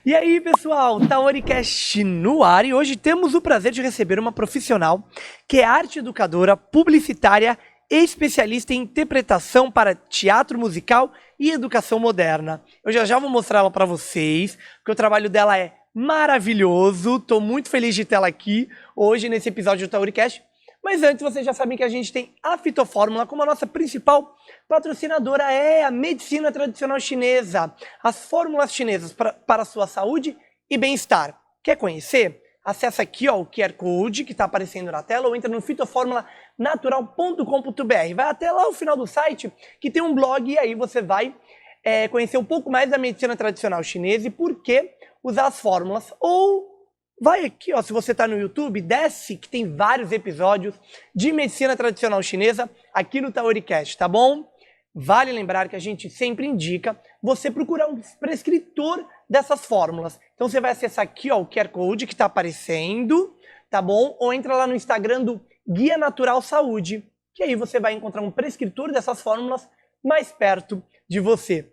E aí, pessoal, TaoriCast no ar e hoje temos o prazer de receber uma profissional que é arte educadora, publicitária e especialista em interpretação para teatro musical e educação moderna. Eu já vou mostrar ela para vocês, porque o trabalho dela é maravilhoso. Estou muito feliz de tê-la aqui hoje nesse episódio do TaoriCast. Mas antes, vocês já sabem que a gente tem a Fitofórmula como a nossa principal patrocinadora, é a medicina tradicional chinesa, as fórmulas chinesas para a sua saúde e bem-estar. Quer conhecer? Acesse aqui ó, o QR Code que está aparecendo na tela ou entra no fitoformulanatural.com.br. Vai até lá o final do site que tem um blog e aí você vai conhecer um pouco mais da medicina tradicional chinesa e por que usar as fórmulas. Ou vai aqui, ó, se você está no YouTube, desce que tem vários episódios de medicina tradicional chinesa aqui no TaoriCast, tá bom? Vale lembrar que a gente sempre indica você procurar um prescritor dessas fórmulas. Então você vai acessar aqui ó, o QR Code que está aparecendo, tá bom? Ou entra lá no Instagram do Guia Natural Saúde, que aí você vai encontrar um prescritor dessas fórmulas mais perto de você.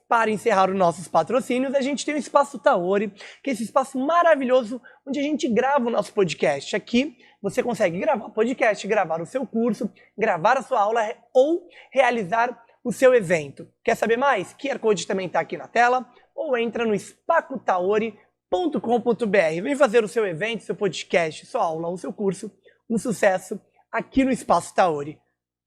Para encerrar os nossos patrocínios, a gente tem o Espaço Taori, que é esse espaço maravilhoso onde a gente grava o nosso podcast. Aqui você consegue gravar o podcast, gravar o seu curso, gravar a sua aula ou realizar o seu evento. Quer saber mais? QR Code também está aqui na tela ou entra no spacotaori.com.br. Vem fazer o seu evento, seu podcast, sua aula ou seu curso um sucesso aqui no Espaço Taori.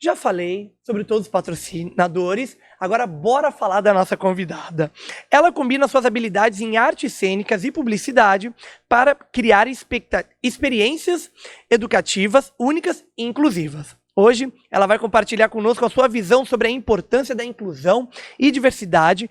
Já falei sobre todos os patrocinadores, agora bora falar da nossa convidada. Ela combina suas habilidades em artes cênicas e publicidade para criar experiências educativas únicas e inclusivas. Hoje, ela vai compartilhar conosco a sua visão sobre a importância da inclusão e diversidade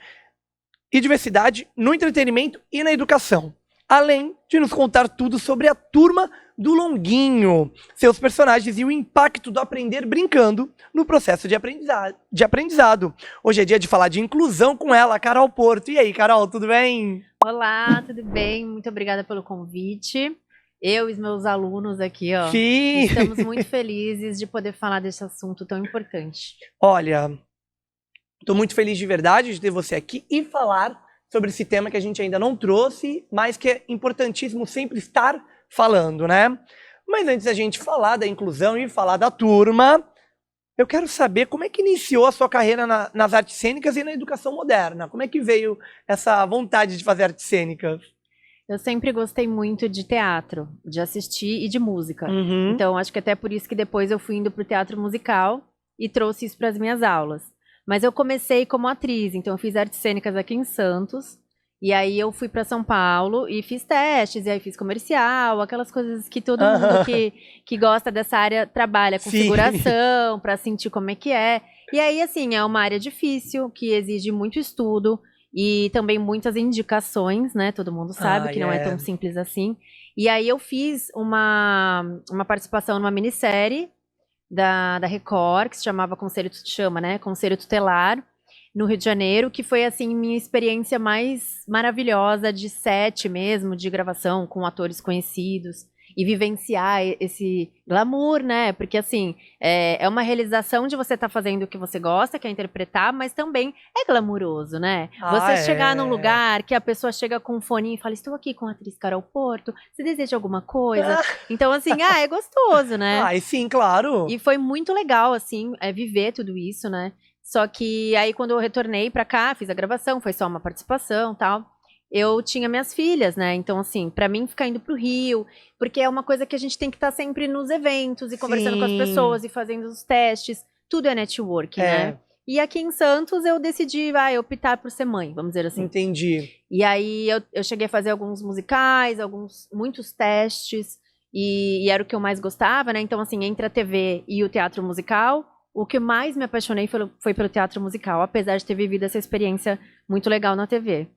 no entretenimento e na educação, além de nos contar tudo sobre a Turma do Longuinho, seus personagens e o impacto do aprender brincando no processo de aprendizado. Hoje é dia de falar de inclusão com ela, Carol Porto. E aí, Carol, tudo bem? Olá, tudo bem? Muito obrigada pelo convite. Eu e os meus alunos aqui, ó, Sim. Estamos muito felizes de poder falar desse assunto tão importante. Olha, estou muito feliz de verdade de ter você aqui e falar sobre esse tema que a gente ainda não trouxe, mas que é importantíssimo sempre estar falando, né? Mas antes da gente falar da inclusão e falar da turma, eu quero saber como é que iniciou a sua carreira nas artes cênicas e na educação moderna. Como é que veio essa vontade de fazer artes cênicas? Eu sempre gostei muito de teatro, de assistir e de música. Uhum. Então, acho que até por isso que depois eu fui indo para o teatro musical e trouxe isso para as minhas aulas. Mas eu comecei como atriz, então eu fiz artes cênicas aqui em Santos. E aí eu fui para São Paulo e fiz testes, e aí fiz comercial, aquelas coisas que todo mundo que gosta dessa área trabalha, com figuração, para sentir como é que é. E aí, assim, é uma área difícil, que exige muito estudo e também muitas indicações, né? Todo mundo sabe que não é tão simples assim. E aí eu fiz uma participação numa minissérie da Record, que se chamava Conselho Tutelar, no Rio de Janeiro, que foi, assim, minha experiência mais maravilhosa de set mesmo, de gravação com atores conhecidos e vivenciar esse glamour, né? Porque, assim, é uma realização de você estar fazendo o que você gosta, que é interpretar, mas também é glamuroso, né? Você chegar num lugar que a pessoa chega com um fone e fala, estou aqui com a atriz Carol Porto, você deseja alguma coisa? Então, assim, é gostoso, né? Ai, sim, claro. E foi muito legal, assim, viver tudo isso, né? Só que aí quando eu retornei pra cá, fiz a gravação, foi só uma participação e tal, eu tinha minhas filhas, né? Então, assim, pra mim ficar indo pro Rio, porque é uma coisa que a gente tem que estar sempre nos eventos e conversando com as pessoas e fazendo os testes, tudo é networking, né? E aqui em Santos eu decidi, optar por ser mãe, vamos dizer assim. Entendi. E aí eu cheguei a fazer alguns musicais, muitos testes, e era o que eu mais gostava, né? Então, assim, entre a TV e o teatro musical, o que mais me apaixonei foi pelo teatro musical, apesar de ter vivido essa experiência muito legal na TV.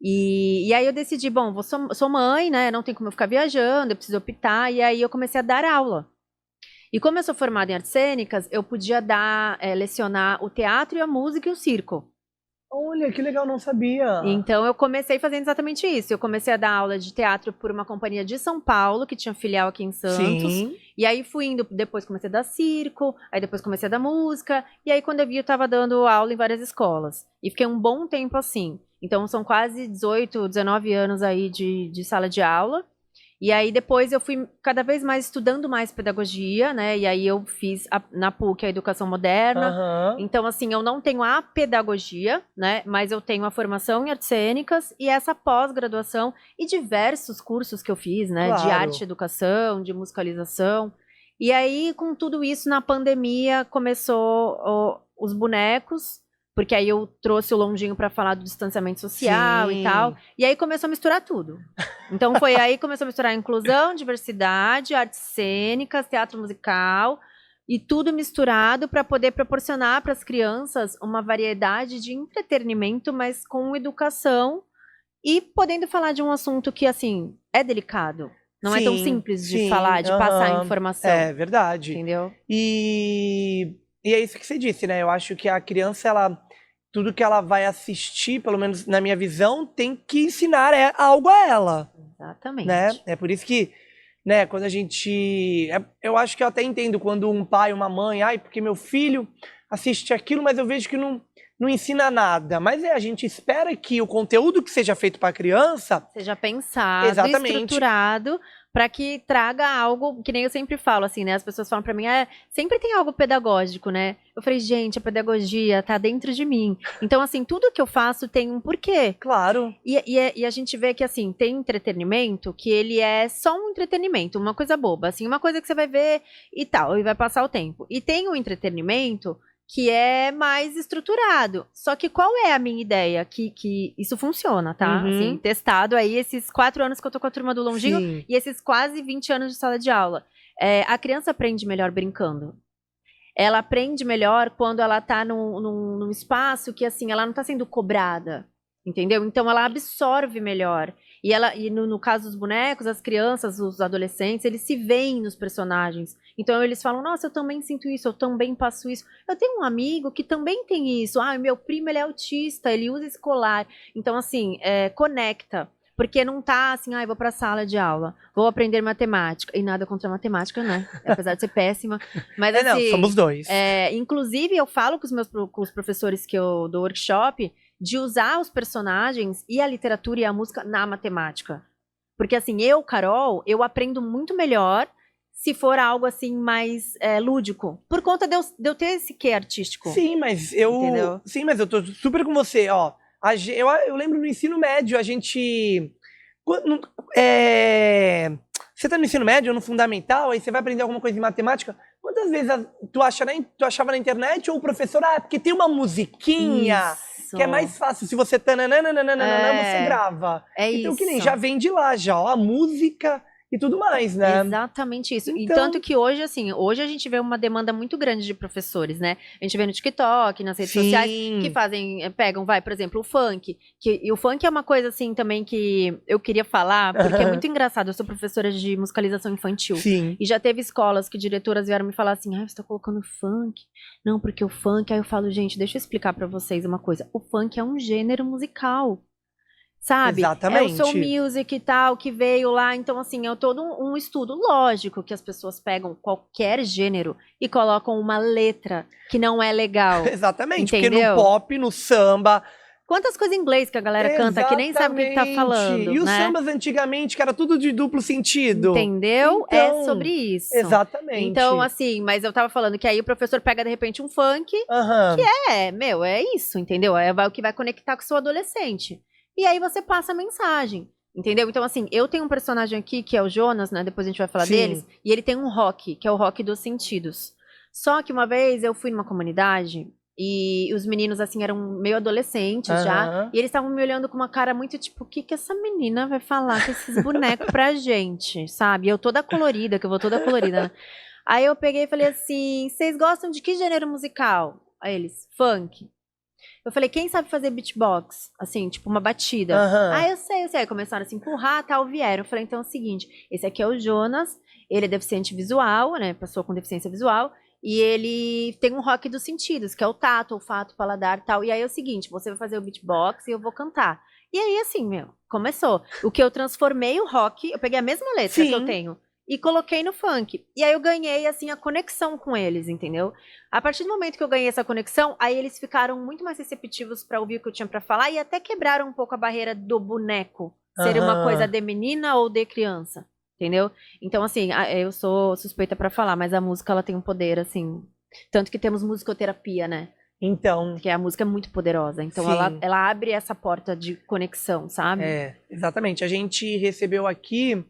E aí eu decidi, bom, sou mãe, né? Não tem como eu ficar viajando, eu preciso optar. E aí eu comecei a dar aula. E como eu sou formada em artes cênicas, eu podia lecionar o teatro e a música e o circo. Olha, que legal, não sabia. Então eu comecei fazendo exatamente isso. Eu comecei a dar aula de teatro por uma companhia de São Paulo, que tinha filial aqui em Santos. Sim. E aí fui indo, depois comecei a dar circo, aí depois comecei a dar música. E aí quando eu vi, eu tava dando aula em várias escolas. E fiquei um bom tempo assim. Então são quase 18, 19 anos aí de sala de aula. E aí depois eu fui cada vez mais estudando mais pedagogia, né? E aí eu fiz na PUC a educação moderna. Então, assim, eu não tenho a pedagogia, né? Mas eu tenho a formação em artes cênicas e essa pós-graduação e diversos cursos que eu fiz, né? De arte e educação, de musicalização. E aí, com tudo isso, na pandemia, começou os bonecos. Porque aí eu trouxe o Longinho para falar do distanciamento social e tal. E aí começou a misturar tudo. Então foi aí que começou a misturar inclusão, diversidade, artes cênicas, teatro musical. E tudo misturado para poder proporcionar para as crianças uma variedade de entretenimento, mas com educação. E podendo falar de um assunto que, assim, é delicado. Não é tão simples de falar, de passar informação. É verdade. Entendeu? E é isso que você disse, né? Eu acho que a criança, tudo que ela vai assistir, pelo menos na minha visão, tem que ensinar algo a ela. Exatamente. Né? É por isso que, né, quando a gente... eu acho que eu até entendo quando um pai, uma mãe, porque meu filho assiste aquilo, mas eu vejo que não ensina nada. Mas a gente espera que o conteúdo que seja feito para a criança... seja pensado, estruturado, para que traga algo, que nem eu sempre falo, assim, né? As pessoas falam para mim, sempre tem algo pedagógico, né? Eu falei, gente, a pedagogia tá dentro de mim. Então, assim, tudo que eu faço tem um porquê. Claro. E a gente vê que, assim, tem entretenimento que ele é só um entretenimento, uma coisa boba, assim, uma coisa que você vai ver e tal, e vai passar o tempo. E tem um entretenimento que é mais estruturado. Só que qual é a minha ideia? Que isso funciona, tá? Assim, testado aí esses 4 anos que eu tô com a turma do Longinho e esses quase 20 anos de sala de aula. A criança aprende melhor brincando. Ela aprende melhor quando ela tá num espaço que, assim, ela não tá sendo cobrada. Entendeu? Então ela absorve melhor. E no caso dos bonecos, as crianças, os adolescentes, eles se veem nos personagens. Então eles falam, nossa, eu também sinto isso, eu também passo isso. Eu tenho um amigo que também tem isso. Meu primo, ele é autista, ele usa esse colar. Então, assim, conecta. Porque não tá assim, vou pra sala de aula, vou aprender matemática. E nada contra a matemática, né? Apesar de ser péssima. Mas assim... não, somos dois. Inclusive, eu falo com os professores que eu dou workshop de usar os personagens e a literatura e a música na matemática. Porque assim, Carol, eu aprendo muito melhor se for algo assim mais lúdico. Por conta de eu ter esse quê artístico. Sim, mas eu tô super com você, ó. Eu lembro no ensino médio, a gente... Você tá no ensino médio ou no fundamental, aí você vai aprender alguma coisa de matemática. Quantas vezes tu achava na internet ou o professor, porque tem uma musiquinha que é mais fácil. Se você você grava. Então, isso. Que nem já vem de lá, já, ó, a música e tudo mais, né? Exatamente isso. E tanto que hoje, assim, a gente vê uma demanda muito grande de professores, né? A gente vê no TikTok, nas redes sociais, que pegam, por exemplo, o funk. E o funk é uma coisa, assim, também que eu queria falar, porque é muito engraçado. Eu sou professora de musicalização infantil. Sim. E já teve escolas que diretoras vieram me falar assim, você tá colocando funk? Não, porque o funk... Aí eu falo, gente, deixa eu explicar pra vocês uma coisa. O funk é um gênero musical. Sabe? Exatamente. É o soul music e tal, que veio lá. Então, assim, é todo um estudo. Lógico que as pessoas pegam qualquer gênero e colocam uma letra que não é legal. Exatamente. Entendeu? Porque no pop, no samba... Quantas coisas em inglês que a galera canta que nem sabe o que tá falando, E os né? sambas antigamente, que era tudo de duplo sentido. Entendeu? Então, é sobre isso. Exatamente. Então, assim, mas eu tava falando que aí o professor pega, de repente, um funk, que é isso, entendeu? É o que vai conectar com o seu adolescente. E aí você passa a mensagem, entendeu? Então, assim, eu tenho um personagem aqui, que é o Jonas, né? Depois a gente vai falar deles. E ele tem um rock, que é o rock dos sentidos. Só que uma vez eu fui numa comunidade e os meninos, assim, eram meio adolescentes já. E eles estavam me olhando com uma cara muito tipo, o que essa menina vai falar com esses bonecos pra gente, sabe? Eu toda colorida, que eu vou toda colorida, né? Aí eu peguei e falei assim, vocês gostam de que gênero musical? Aí eles, funk. Eu falei, quem sabe fazer beatbox? Assim, tipo uma batida. Eu sei. Aí começaram a se empurrar, tal, vieram. Eu falei, então é o seguinte, esse aqui é o Jonas, ele é deficiente visual, né, pessoa com deficiência visual, e ele tem um rock dos sentidos, que é o tato, olfato, paladar, tal. E aí é o seguinte, você vai fazer o beatbox e eu vou cantar. E aí, assim, começou. O que eu transformei o rock, eu peguei a mesma letra que eu tenho, e coloquei no funk. E aí eu ganhei, assim, a conexão com eles, entendeu? A partir do momento que eu ganhei essa conexão, aí eles ficaram muito mais receptivos pra ouvir o que eu tinha pra falar e até quebraram um pouco a barreira do boneco ser uma coisa de menina ou de criança, entendeu? Então, assim, eu sou suspeita pra falar, mas a música, ela tem um poder, assim... Tanto que temos musicoterapia, né? Então... Porque a música é muito poderosa. Então, ela abre essa porta de conexão, sabe? É, exatamente. A gente recebeu aqui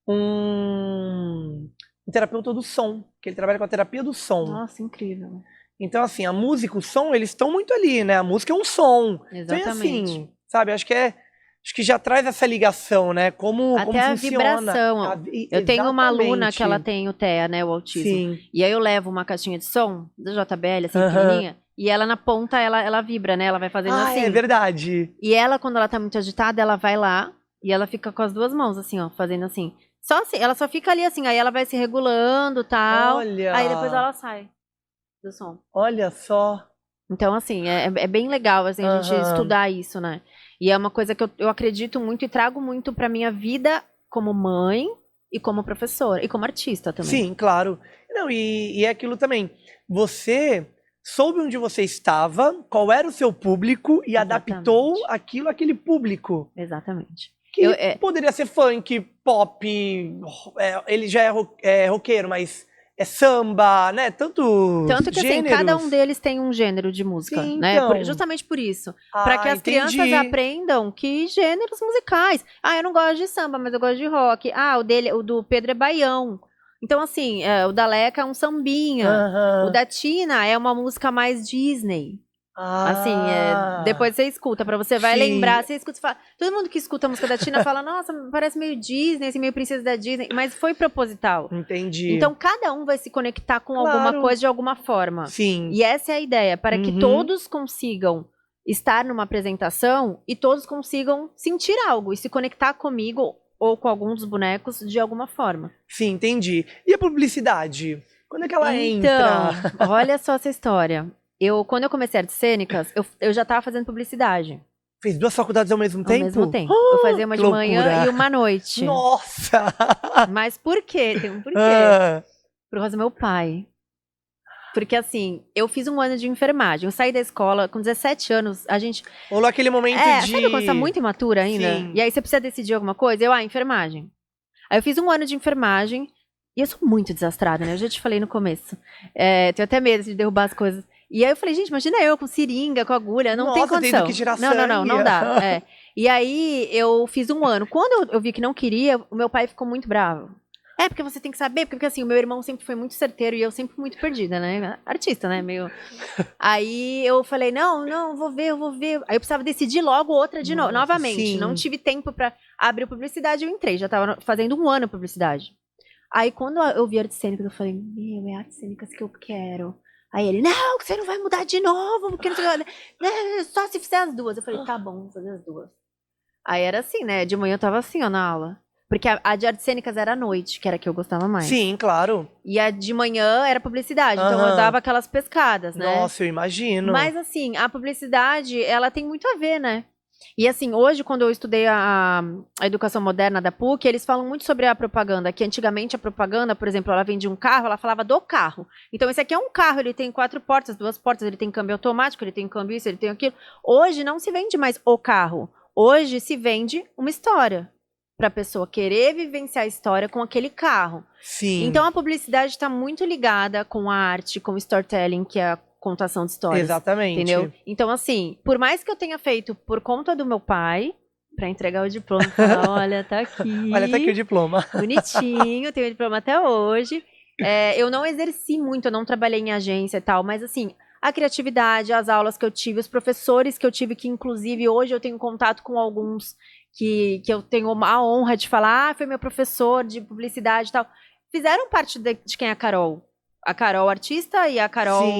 um terapeuta do som, que ele trabalha com a terapia do som. Nossa, incrível. Então, assim, a música, o som, eles estão muito ali, né? A música é um som. Exatamente. Então, assim, sabe, acho que já traz essa ligação, né? Como Até a funciona. vibração. Eu tenho uma aluna que ela tem o TEA, né? O autismo. Sim. E aí eu levo uma caixinha de som da JBL, assim, pequenininha. E ela na ponta, ela vibra, né? Ela vai fazendo assim. É verdade. E ela, quando ela tá muito agitada, ela vai lá e ela fica com as duas mãos, assim, ó, fazendo assim. Só assim, ela só fica ali assim, aí ela vai se regulando e tal. Olha. Aí depois ela sai do som. Olha só. Então, assim, é bem legal, assim, a gente estudar isso, né? E é uma coisa que eu acredito muito e trago muito pra minha vida como mãe e como professora. E como artista também. Sim, claro. Não, e é aquilo também. Você soube onde você estava, qual era o seu público e adaptou aquilo àquele público. Exatamente. Que poderia ser funk, pop, ele já é roqueiro, mas é samba, né? Tanto que gêneros. assim, cada um deles tem um gênero de música, Sim, né? então. Justamente por isso. Para que as entendi. crianças aprendam que gêneros musicais. Eu não gosto de samba, mas eu gosto de rock. O do Pedro é baião. Então, assim, o da Leca é um sambinha. O da Tina é uma música mais Disney. Assim, depois você escuta, pra você vai lembrar, você escuta e fala, todo mundo que escuta a música da Tina fala, nossa, parece meio Disney, assim, meio princesa da Disney, mas foi proposital. Entendi. Então, cada um vai se conectar com alguma coisa de alguma forma. Sim. E essa é a ideia, para que todos consigam estar numa apresentação e todos consigam sentir algo e se conectar comigo ou com algum dos bonecos de alguma forma. Sim, entendi. E a publicidade? Quando é que ela entra? Então, olha só essa história. Quando eu comecei artes cênicas, eu já estava fazendo publicidade. Fez 2 faculdades ao mesmo tempo? Ao mesmo tempo. Eu fazia uma de manhã e uma à noite. Nossa! Mas por quê? Tem um porquê. Por causa do meu pai. Porque assim, eu fiz um ano de enfermagem. Eu saí da escola com 17 anos, a gente... Rolou aquele momento de... Sabe quando você tá muito imatura ainda? Sim. E aí você precisa decidir alguma coisa? Enfermagem. Aí eu fiz um ano de enfermagem e eu sou muito desastrada, né? Eu já te falei no começo. Tenho até medo de derrubar as coisas. E aí eu falei, gente, imagina eu com seringa, com agulha, não tem condição. Tendo que tirar sangue. Não dá. E aí eu fiz um ano. Quando eu vi que não queria, o meu pai ficou muito bravo. Porque você tem que saber, porque assim, o meu irmão sempre foi muito certeiro e eu sempre muito perdida, né? Artista, né? Meio... Aí eu falei, não, vou ver. Aí eu precisava decidir logo outra novamente. Sim. Não tive tempo pra abrir publicidade, eu entrei. Já tava fazendo um ano publicidade. Aí quando eu vi artes cênicas, eu falei, é artes cênicas que eu quero. Aí ele, não, você não vai mudar de novo, porque não sei o que, só se fizer as duas. Eu falei, tá bom, vou fazer as duas. Aí era assim, né? De manhã eu tava assim, ó, na aula. Porque a de artes cênicas era à noite, que era a que eu gostava mais. Sim, claro. E a de manhã era publicidade, então eu dava aquelas pescadas, né? Nossa, eu imagino. Mas assim, a publicidade, ela tem muito a ver, né? E assim, hoje, quando eu estudei a educação moderna da PUC, eles falam muito sobre a propaganda, que antigamente a propaganda, por exemplo, ela vendia um carro, ela falava do carro. Então, esse aqui é um carro, ele tem 4 portas, 2 portas, ele tem câmbio automático, ele tem câmbio isso, ele tem aquilo. Hoje não se vende mais o carro. Hoje se vende uma história, para a pessoa querer vivenciar a história com aquele carro. Sim. Então, a publicidade está muito ligada com a arte, com o storytelling, que é a contação de histórias. Exatamente. Entendeu? Então, assim, por mais que eu tenha feito por conta do meu pai, pra entregar o diploma, falar, olha, tá aqui. Olha, tá aqui o diploma. Bonitinho, tenho o diploma até hoje. Eu não exerci muito, eu não trabalhei em agência e tal, mas assim, a criatividade, as aulas que eu tive, os professores que eu tive, que inclusive hoje eu tenho contato com alguns que eu tenho a honra de falar, foi meu professor de publicidade e tal, fizeram parte de quem é a Carol. A Carol artista e a Carol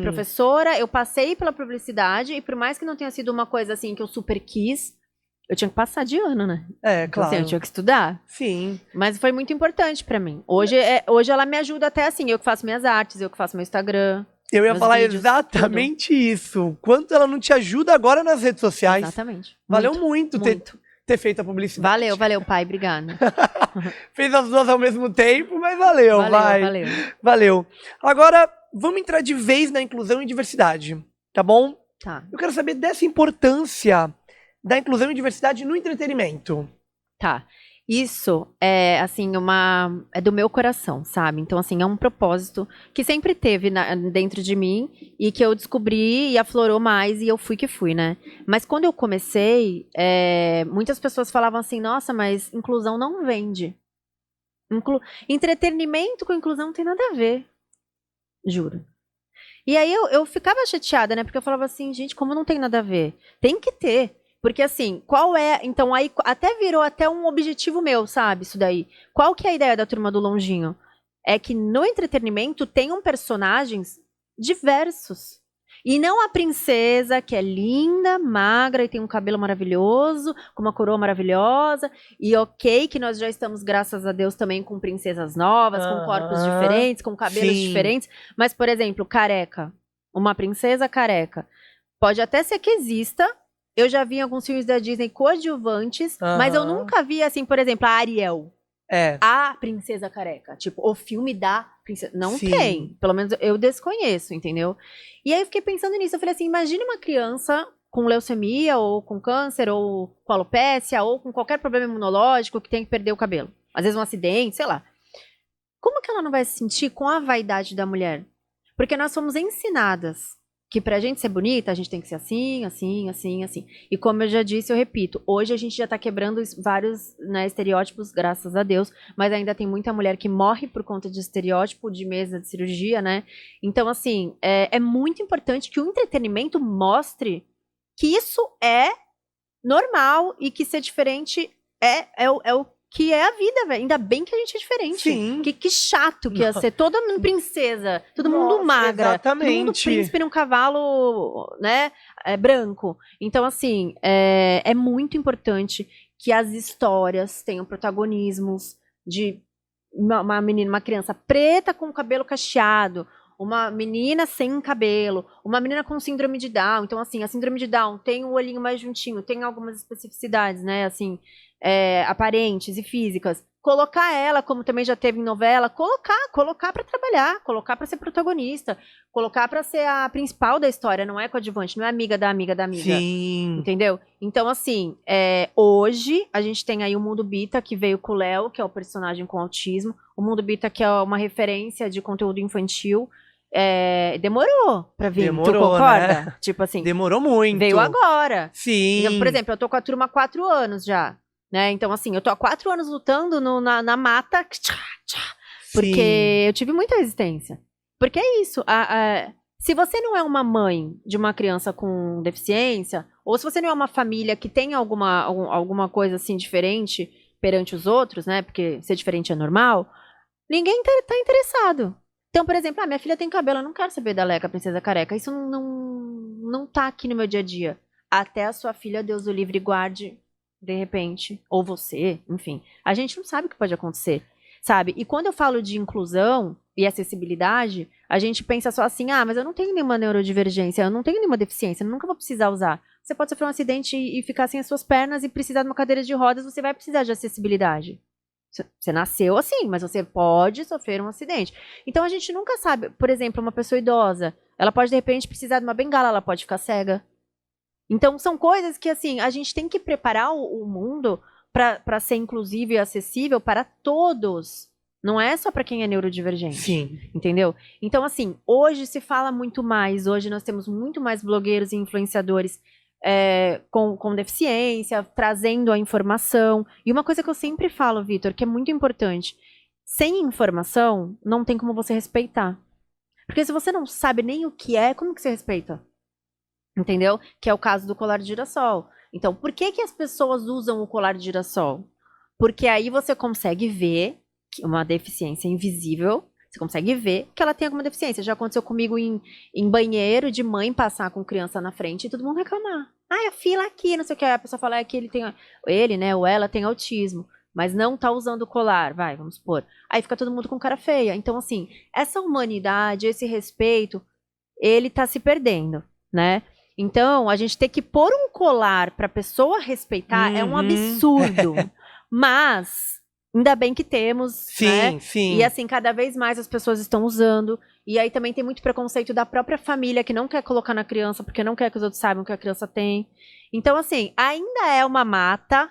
professora. Eu passei pela publicidade e por mais que não tenha sido uma coisa assim que eu super quis, eu tinha que passar de ano, né? Claro. Então, assim, eu tinha que estudar. Sim. Mas foi muito importante pra mim. Hoje ela me ajuda até assim, eu que faço minhas artes, eu que faço meu Instagram. Eu ia falar vídeos, exatamente tudo. Isso. Quanto ela não te ajuda agora nas redes sociais. Exatamente. Valeu muito. ter feito a publicidade. Valeu, pai, obrigada. Fez as duas ao mesmo tempo, mas valeu, vai. Valeu. Agora, vamos entrar de vez na inclusão e diversidade, tá bom? Tá. Eu quero saber dessa importância da inclusão e diversidade no entretenimento. Tá. Isso é, assim, é do meu coração, sabe? Então, assim, é um propósito que sempre teve dentro de mim e que eu descobri e aflorou mais e eu fui que fui, né? Mas quando eu comecei, muitas pessoas falavam assim, nossa, mas inclusão não vende. Entretenimento com inclusão não tem nada a ver. Juro. E aí eu ficava chateada, né? Porque eu falava assim, gente, como não tem nada a ver? Tem que ter. Porque assim, qual é... Então aí até virou até um objetivo meu, sabe? Isso daí. Qual que é a ideia da Turma do Longinho? É que no entretenimento tenham personagens diversos. E não a princesa que é linda, magra e tem um cabelo maravilhoso, com uma coroa maravilhosa. E ok que nós já estamos, graças a Deus, também com princesas novas, com corpos diferentes, com cabelos diferentes. Mas, por exemplo, careca. Uma princesa careca. Pode até ser que exista. Eu já vi em alguns filmes da Disney coadjuvantes, mas eu nunca vi, assim, por exemplo, a Ariel. A princesa careca. Tipo, o filme da princesa. Não tem. Pelo menos eu desconheço, entendeu? E aí eu fiquei pensando nisso. Eu falei assim, imagine uma criança com leucemia, ou com câncer, ou com alopécia, ou com qualquer problema imunológico que tem que perder o cabelo. Às vezes um acidente, sei lá. Como que ela não vai se sentir com a vaidade da mulher? Porque nós somos ensinadas que pra gente ser bonita, a gente tem que ser assim, assim, assim, assim. E como eu já disse, eu repito, hoje a gente já tá quebrando vários, né, estereótipos, graças a Deus, mas ainda tem muita mulher que morre por conta de estereótipo, de mesa de cirurgia, né? Então, assim, é muito importante que o entretenimento mostre que isso é normal e que ser diferente é o que é a vida, velho. Ainda bem que a gente é diferente. Sim. Que chato que ia ser toda princesa, todo mundo magra, exatamente. todo mundo príncipe num cavalo, né, branco. Então, assim, é muito importante que as histórias tenham protagonismos de uma menina, uma criança preta com cabelo cacheado, uma menina sem cabelo, uma menina com síndrome de Down. Então, assim, a síndrome de Down tem o olhinho mais juntinho, tem algumas especificidades, né, assim, aparentes e físicas. Colocar ela, como também já teve em novela, colocar para trabalhar, colocar para ser protagonista, colocar para ser a principal da história, não é coadjuvante, não é amiga da amiga da amiga. Sim. Entendeu? Então, assim, hoje a gente tem aí o Mundo Bita, que veio com o Léo, que é o personagem com autismo. O Mundo Bita, que é uma referência de conteúdo infantil. Demorou pra vir, tu concorda? Né? Tipo assim, demorou muito. Veio agora. Sim. Então, por exemplo, eu tô com a turma há 4 anos já, né? Então, assim, eu tô há 4 anos lutando na mata, porque eu tive muita resistência. Porque é isso, se você não é uma mãe de uma criança com deficiência, ou se você não é uma família que tem alguma coisa assim diferente perante os outros, né? Porque ser diferente é normal, ninguém tá interessado. Então, por exemplo, minha filha tem cabelo, eu não quero saber da Leca, princesa careca. Isso não tá aqui no meu dia a dia. Até a sua filha, Deus o livre, guarde, de repente, ou você, enfim. A gente não sabe o que pode acontecer, sabe? E quando eu falo de inclusão e acessibilidade, a gente pensa só assim, mas eu não tenho nenhuma neurodivergência, eu não tenho nenhuma deficiência, eu nunca vou precisar usar. Você pode sofrer um acidente e ficar sem as suas pernas e precisar de uma cadeira de rodas, você vai precisar de acessibilidade. Você nasceu assim, mas você pode sofrer um acidente. Então a gente nunca sabe, por exemplo, uma pessoa idosa, ela pode de repente precisar de uma bengala, ela pode ficar cega. Então são coisas que assim, a gente tem que preparar o mundo para ser inclusivo e acessível para todos. Não é só para quem é neurodivergente. Sim. Entendeu? Então assim, hoje se fala muito mais, hoje nós temos muito mais blogueiros e influenciadores com deficiência, trazendo a informação. E uma coisa que eu sempre falo, Vitor, que é muito importante, sem informação, não tem como você respeitar. Porque se você não sabe nem o que é, como que você respeita? Entendeu? Que é o caso do colar de girassol. Então, por que as pessoas usam o colar de girassol? Porque aí você consegue ver uma deficiência invisível, você consegue ver que ela tem alguma deficiência. Já aconteceu comigo em banheiro de mãe passar com criança na frente e todo mundo reclamar. A fila aqui, não sei o que. A pessoa fala que ele, né, ou ela tem autismo, mas não tá usando o colar, vamos supor. Aí fica todo mundo com cara feia. Então, assim, essa humanidade, esse respeito, ele tá se perdendo, né? Então, a gente ter que pôr um colar pra pessoa respeitar é um absurdo. Mas, ainda bem que temos, né? Sim, sim. E assim, cada vez mais as pessoas estão usando. E aí também tem muito preconceito da própria família que não quer colocar na criança porque não quer que os outros saibam que a criança tem. Então, assim, ainda é uma mata,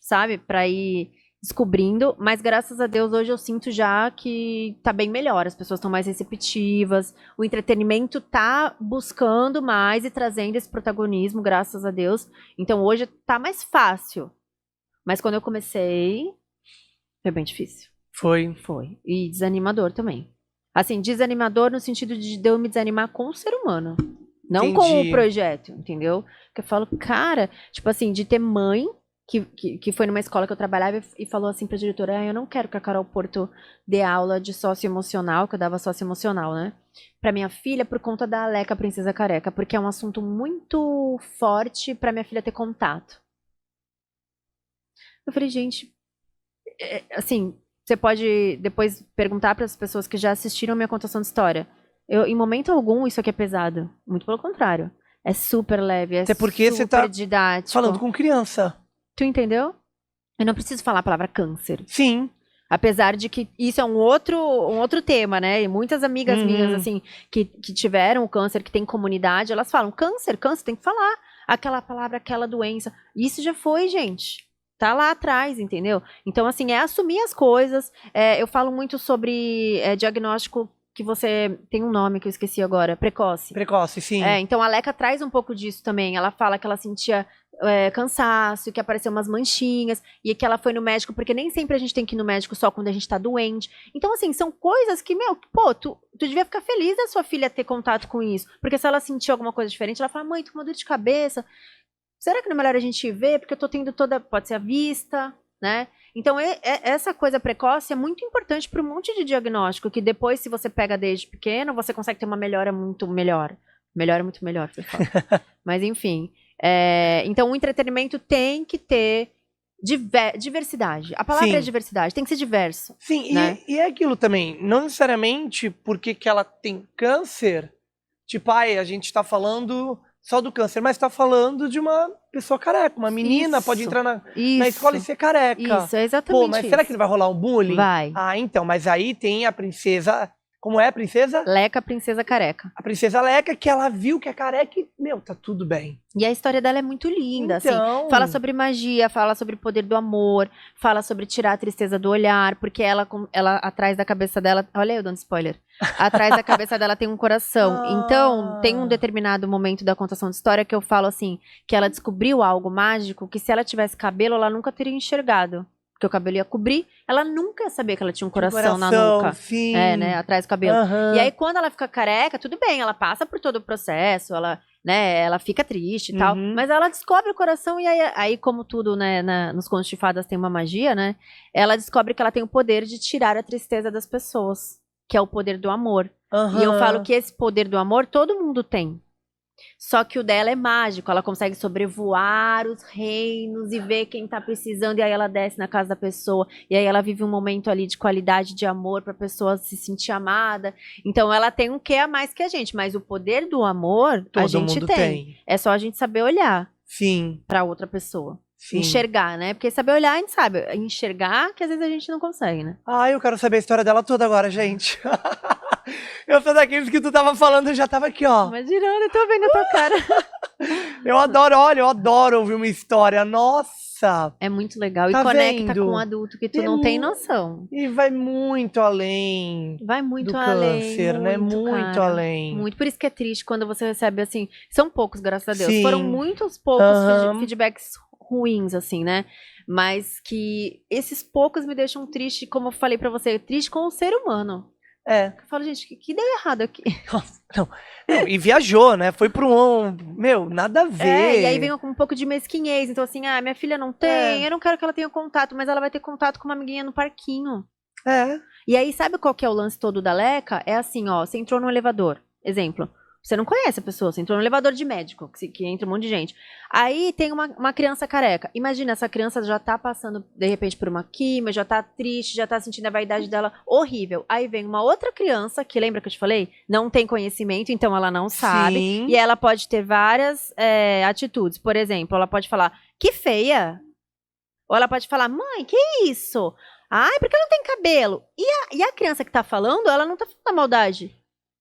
sabe? Pra ir descobrindo, mas graças a Deus hoje eu sinto já que tá bem melhor, as pessoas estão mais receptivas, o entretenimento tá buscando mais e trazendo esse protagonismo, graças a Deus. Então hoje tá mais fácil. Mas quando eu comecei, foi bem difícil. Foi. Foi. E desanimador também. Assim, desanimador no sentido de eu me desanimar com o ser humano. Não com Entendi. o projeto, entendeu? Porque eu falo, cara, tipo assim, de ter mãe que foi numa escola que eu trabalhava e falou assim pra diretora, eu não quero que a Carol Porto dê aula de socioemocional, que eu dava socioemocional, né? Pra minha filha por conta da Aleca Princesa Careca, porque é um assunto muito forte pra minha filha ter contato. Eu falei, gente, assim, você pode depois perguntar para as pessoas que já assistiram a minha contação de história. Em momento algum, isso aqui é pesado. Muito pelo contrário. É super leve, é Até porque super você tá didático. falando com criança. Tu entendeu? Eu não preciso falar a palavra câncer. Sim. Apesar de que isso é um outro tema, né? E muitas amigas minhas, assim, que tiveram o câncer, que tem comunidade, elas falam, câncer, tem que falar aquela palavra, aquela doença. Isso já foi, gente. Tá lá atrás, entendeu? Então, assim, é assumir as coisas. Eu falo muito sobre diagnóstico que você... Tem um nome que eu esqueci agora. Precoce. Precoce, sim. Então, a Leca traz um pouco disso também. Ela fala que ela sentia cansaço, que apareceu umas manchinhas, e que ela foi no médico, porque nem sempre a gente tem que ir no médico só quando a gente tá doente. Então, assim, são coisas que, tu devia ficar feliz da sua filha ter contato com isso. Porque se ela sentir alguma coisa diferente, ela fala, mãe, tô com uma dor de cabeça. Será que não é melhor a gente ver? Porque eu tô tendo pode ser a vista, né? Então, essa coisa precoce é muito importante para um monte de diagnóstico, que depois, se você pega desde pequeno, você consegue ter uma melhora muito melhor. Melhora muito melhor, foi falar. Mas, enfim. Então, o entretenimento tem que ter diversidade. A palavra é diversidade, tem que ser diverso. Sim, né? e é aquilo também. Não necessariamente porque que ela tem câncer, tipo, a gente tá falando só do câncer, mas tá falando de uma pessoa careca. Uma menina pode entrar na escola e ser careca. Isso, é exatamente Pô, mas será que não vai rolar um bullying? Vai. Então, mas aí tem a princesa... Como é a princesa? Leca, Princesa Careca. A princesa Leca, que ela viu que é careca e, tá tudo bem. E a história dela é muito linda, Então... assim. Fala sobre magia, fala sobre o poder do amor, fala sobre tirar a tristeza do olhar, porque ela atrás da cabeça dela... Olha aí, eu dando spoiler. Atrás da cabeça dela tem um coração. Então, tem um determinado momento da contação de história que eu falo assim, que ela descobriu algo mágico, que se ela tivesse cabelo, ela nunca teria enxergado. Porque o cabelo ia cobrir, ela nunca ia saber que ela tinha um coração na nuca. Sim. Né, atrás do cabelo. E aí, quando ela fica careca, tudo bem, ela passa por todo o processo, ela fica triste e tal, mas ela descobre o coração e aí como tudo, né, nos contos de fadas tem uma magia, né, ela descobre que ela tem o poder de tirar a tristeza das pessoas, que é o poder do amor. E eu falo que esse poder do amor todo mundo tem. Só que o dela é mágico, ela consegue sobrevoar os reinos e ver quem tá precisando, e aí ela desce na casa da pessoa, e aí ela vive um momento ali de qualidade de amor pra pessoa se sentir amada. Então ela tem um quê a mais que a gente, mas o poder do amor a gente tem. É só a gente saber olhar pra outra pessoa. Sim. Enxergar, né? Porque saber olhar a gente sabe, enxergar que às vezes a gente não consegue, né? Eu quero saber a história dela toda agora, gente. Eu sou daqueles que tu tava falando, eu já tava aqui, ó. Imaginando, eu tô vendo a tua cara. eu adoro ouvir uma história, nossa. É muito legal, tá e conecta vendo? Com um adulto que tu não tem noção. E vai muito além do câncer, né? Muito além. Muito, por isso que é triste quando você recebe, assim, são poucos, graças a Deus. Sim. Foram muitos poucos feedbacks ruins, assim, né? Mas que esses poucos me deixam triste, como eu falei pra você, triste com o ser humano. Eu falo, gente, que deu errado aqui? Nossa, não, e viajou, né? Foi pro nada a ver. E aí vem com um pouco de mesquinhez. Então, assim, minha filha não tem, eu não quero que ela tenha contato, mas ela vai ter contato com uma amiguinha no parquinho. E aí, sabe qual que é o lance todo da Leca? É assim, ó, você entrou no elevador, exemplo, Você não conhece a pessoa, você entrou no elevador de médico, que entra um monte de gente. Aí tem uma criança careca. Imagina, essa criança já tá passando, de repente, por uma quimio, já tá triste, já tá sentindo a vaidade dela horrível. Aí vem uma outra criança, que lembra que eu te falei? Não tem conhecimento, então ela não sabe. Sim. E ela pode ter várias atitudes. Por exemplo, ela pode falar, que feia. Ou ela pode falar, mãe, que isso? Ai, porque ela não tem cabelo? E a criança que tá falando, ela não tá falando da maldade.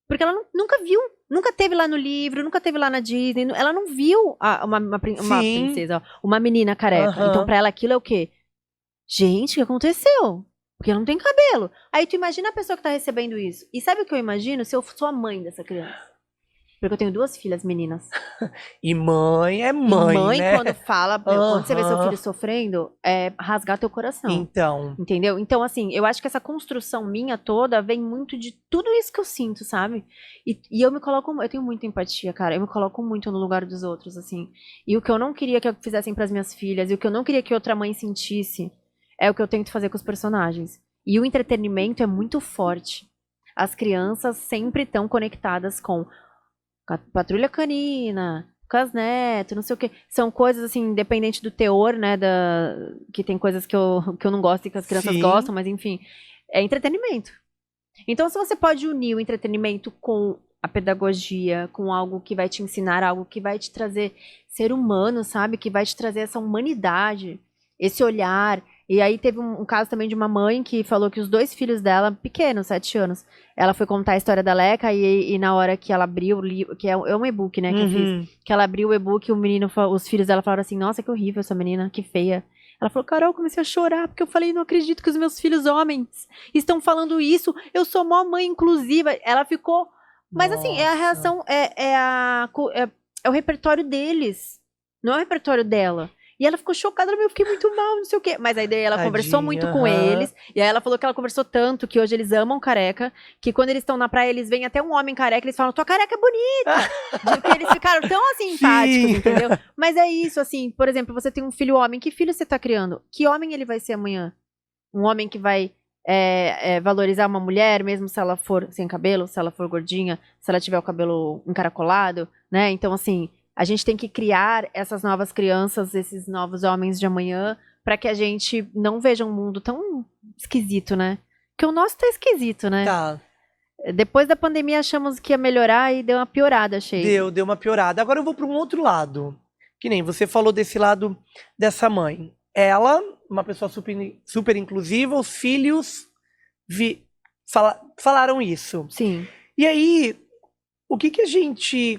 Porque ela nunca viu, nunca teve lá no livro, nunca teve lá na Disney, ela não viu uma princesa, ó, uma menina careca. Aham. Então pra ela aquilo é o quê? Gente, o que aconteceu? Porque ela não tem cabelo. Aí tu imagina a pessoa que tá recebendo isso. E sabe o que eu imagino? Se eu sou a mãe dessa criança. Porque eu tenho 2 filhas meninas. E mãe é E mãe, mãe, né? quando fala, meu, quando você vê seu Aham. filho sofrendo, é rasgar teu coração. Então, Entendeu? Então, assim, eu acho que essa construção minha toda vem muito de tudo isso que eu sinto, sabe? E eu me coloco, eu tenho muita empatia, cara. Eu me coloco muito no lugar dos outros, assim. E o que eu não queria que eu fizessem pras minhas filhas, e o que eu não queria que outra mãe sentisse, é o que eu tento fazer com os personagens. E o entretenimento é muito forte. As crianças sempre estão conectadas com Patrulha Canina, Casneto, não sei o quê. São coisas, assim, independente do teor, né? Que tem coisas que eu não gosto e que as crianças Sim. gostam, mas enfim. É entretenimento. Então, se você pode unir o entretenimento com a pedagogia, com algo que vai te ensinar, algo que vai te trazer ser humano, sabe? Que vai te trazer essa humanidade, esse olhar. E aí teve um caso também de uma mãe que falou que os 2 filhos dela, pequenos, 7 anos, ela foi contar a história da Leca e na hora que ela abriu o livro, que é um e-book, né, que eu fiz, que ela abriu o e-book, os filhos dela falaram assim, nossa, que horrível essa menina, que feia. Ela falou, Carol, eu comecei a chorar, porque eu falei, não acredito que os meus filhos homens estão falando isso, eu sou mó mãe inclusiva. Ela ficou, mas assim, é a nossa. reação, é o repertório deles, não é o repertório dela. E ela ficou chocada, eu fiquei muito mal, não sei o quê. Mas aí daí ela conversou muito com eles. E aí ela falou que ela conversou tanto que hoje eles amam careca. Que quando eles estão na praia, eles veem até um homem careca. Eles falam, tua careca é bonita. Porque eles ficaram tão assim, empáticos, entendeu? Mas é isso, assim. Por exemplo, você tem um filho homem. Que filho você tá criando? Que homem ele vai ser amanhã? Um homem que vai valorizar uma mulher, mesmo se ela for sem cabelo, se ela for gordinha, se ela tiver o cabelo encaracolado, né? Então, assim... A gente tem que criar essas novas crianças, esses novos homens de amanhã, para que a gente não veja um mundo tão esquisito, né? Porque o nosso tá esquisito, né? Tá. Depois da pandemia achamos que ia melhorar e deu uma piorada, achei. Deu uma piorada. Agora eu vou para um outro lado. Que nem você falou desse lado dessa mãe. Ela, uma pessoa super inclusiva, os filhos falaram isso. Sim. E aí...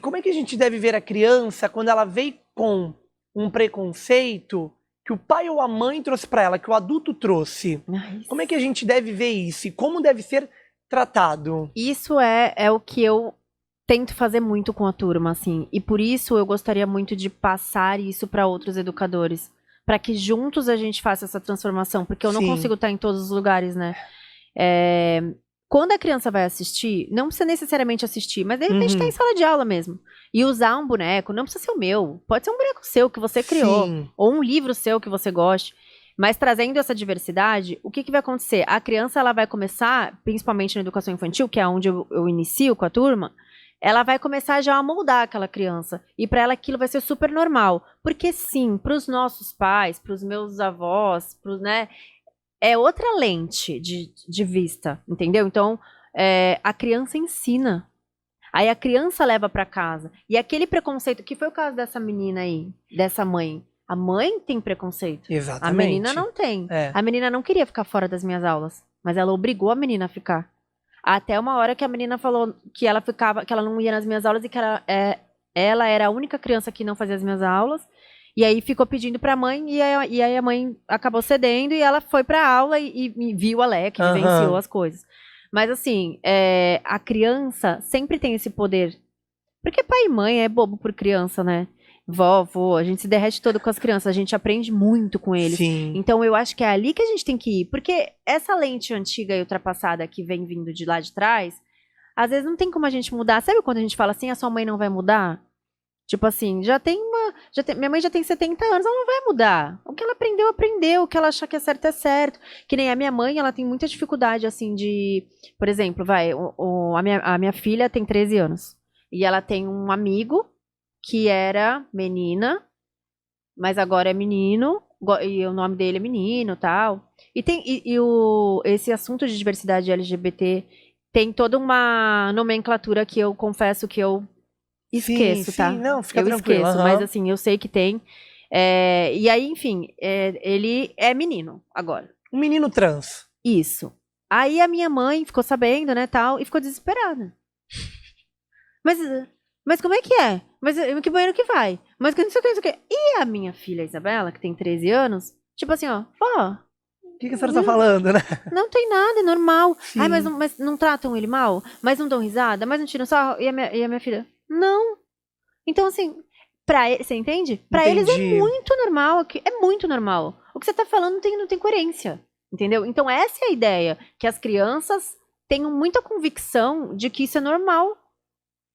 como é que a gente deve ver a criança quando ela veio com um preconceito que o pai ou a mãe trouxe para ela, que o adulto trouxe? Como é que a gente deve ver isso? E como deve ser tratado? Isso é o que eu tento fazer muito com a turma, assim. E por isso eu gostaria muito de passar isso para outros educadores. Para que juntos a gente faça essa transformação. Porque eu não consigo estar em todos os lugares, né? Quando a criança vai assistir, não precisa necessariamente assistir, mas de repente tá em sala de aula mesmo. E usar um boneco, não precisa ser o meu. Pode ser um boneco seu que você criou. Sim. Ou um livro seu que você goste. Mas trazendo essa diversidade, o que vai acontecer? A criança ela vai começar, principalmente na educação infantil, que é onde eu inicio com a turma, ela vai começar já a moldar aquela criança. E para ela aquilo vai ser super normal. Porque sim, para os nossos pais, para os meus avós, né? É outra lente de vista, entendeu? Então, a criança ensina. Aí a criança leva pra casa. E aquele preconceito, que foi o caso dessa menina aí, dessa mãe. A mãe tem preconceito. Exatamente. A menina não tem. A menina não queria ficar fora das minhas aulas, mas ela obrigou a menina a ficar. Até uma hora que a menina falou que ela não ia nas minhas aulas e que ela era a única criança que não fazia as minhas aulas. E aí ficou pedindo pra mãe, e aí a mãe acabou cedendo, e ela foi pra aula e viu a Leca, vivenciou as coisas. Mas assim, a criança sempre tem esse poder. Porque pai e mãe é bobo por criança, né? Vó, a gente se derrete todo com as crianças, a gente aprende muito com eles. Sim. Então eu acho que é ali que a gente tem que ir. Porque essa lente antiga e ultrapassada que vem vindo de lá de trás, às vezes não tem como a gente mudar. Sabe quando a gente fala assim, a sua mãe não vai mudar? Tipo assim, minha mãe já tem 70 anos, ela não vai mudar. O que ela aprendeu, o que ela achar que é certo, é certo. Que nem a minha mãe, ela tem muita dificuldade, assim, por exemplo, a minha filha tem 13 anos. E ela tem um amigo que era menina, mas agora é menino, e o nome dele é menino e tal. Esse assunto de diversidade LGBT tem toda uma nomenclatura que eu confesso que eu esqueço, sim, tá? não, fica Eu tranquilo. esqueço, aham. mas assim, eu sei que tem. E aí, enfim, ele é menino agora. Um menino trans. Isso. Aí a minha mãe ficou sabendo, né, tal, e ficou desesperada. Mas, mas como é que é? Mas que banheiro que vai? Mas que não sei o que, não sei o que. E a minha filha Isabela, que tem 13 anos, tipo assim, ó, O que a senhora tá falando, né? não tem nada, é normal. Ai, Sim. mas não tratam ele mal? Mas não dão risada? Mas não tiram sarro? E a minha filha, não. Então, assim, você entende? Pra eles é Entendi. muito normal, é muito normal. O que você tá falando não tem coerência, entendeu? Então, essa é a ideia, que as crianças tenham muita convicção de que isso é normal,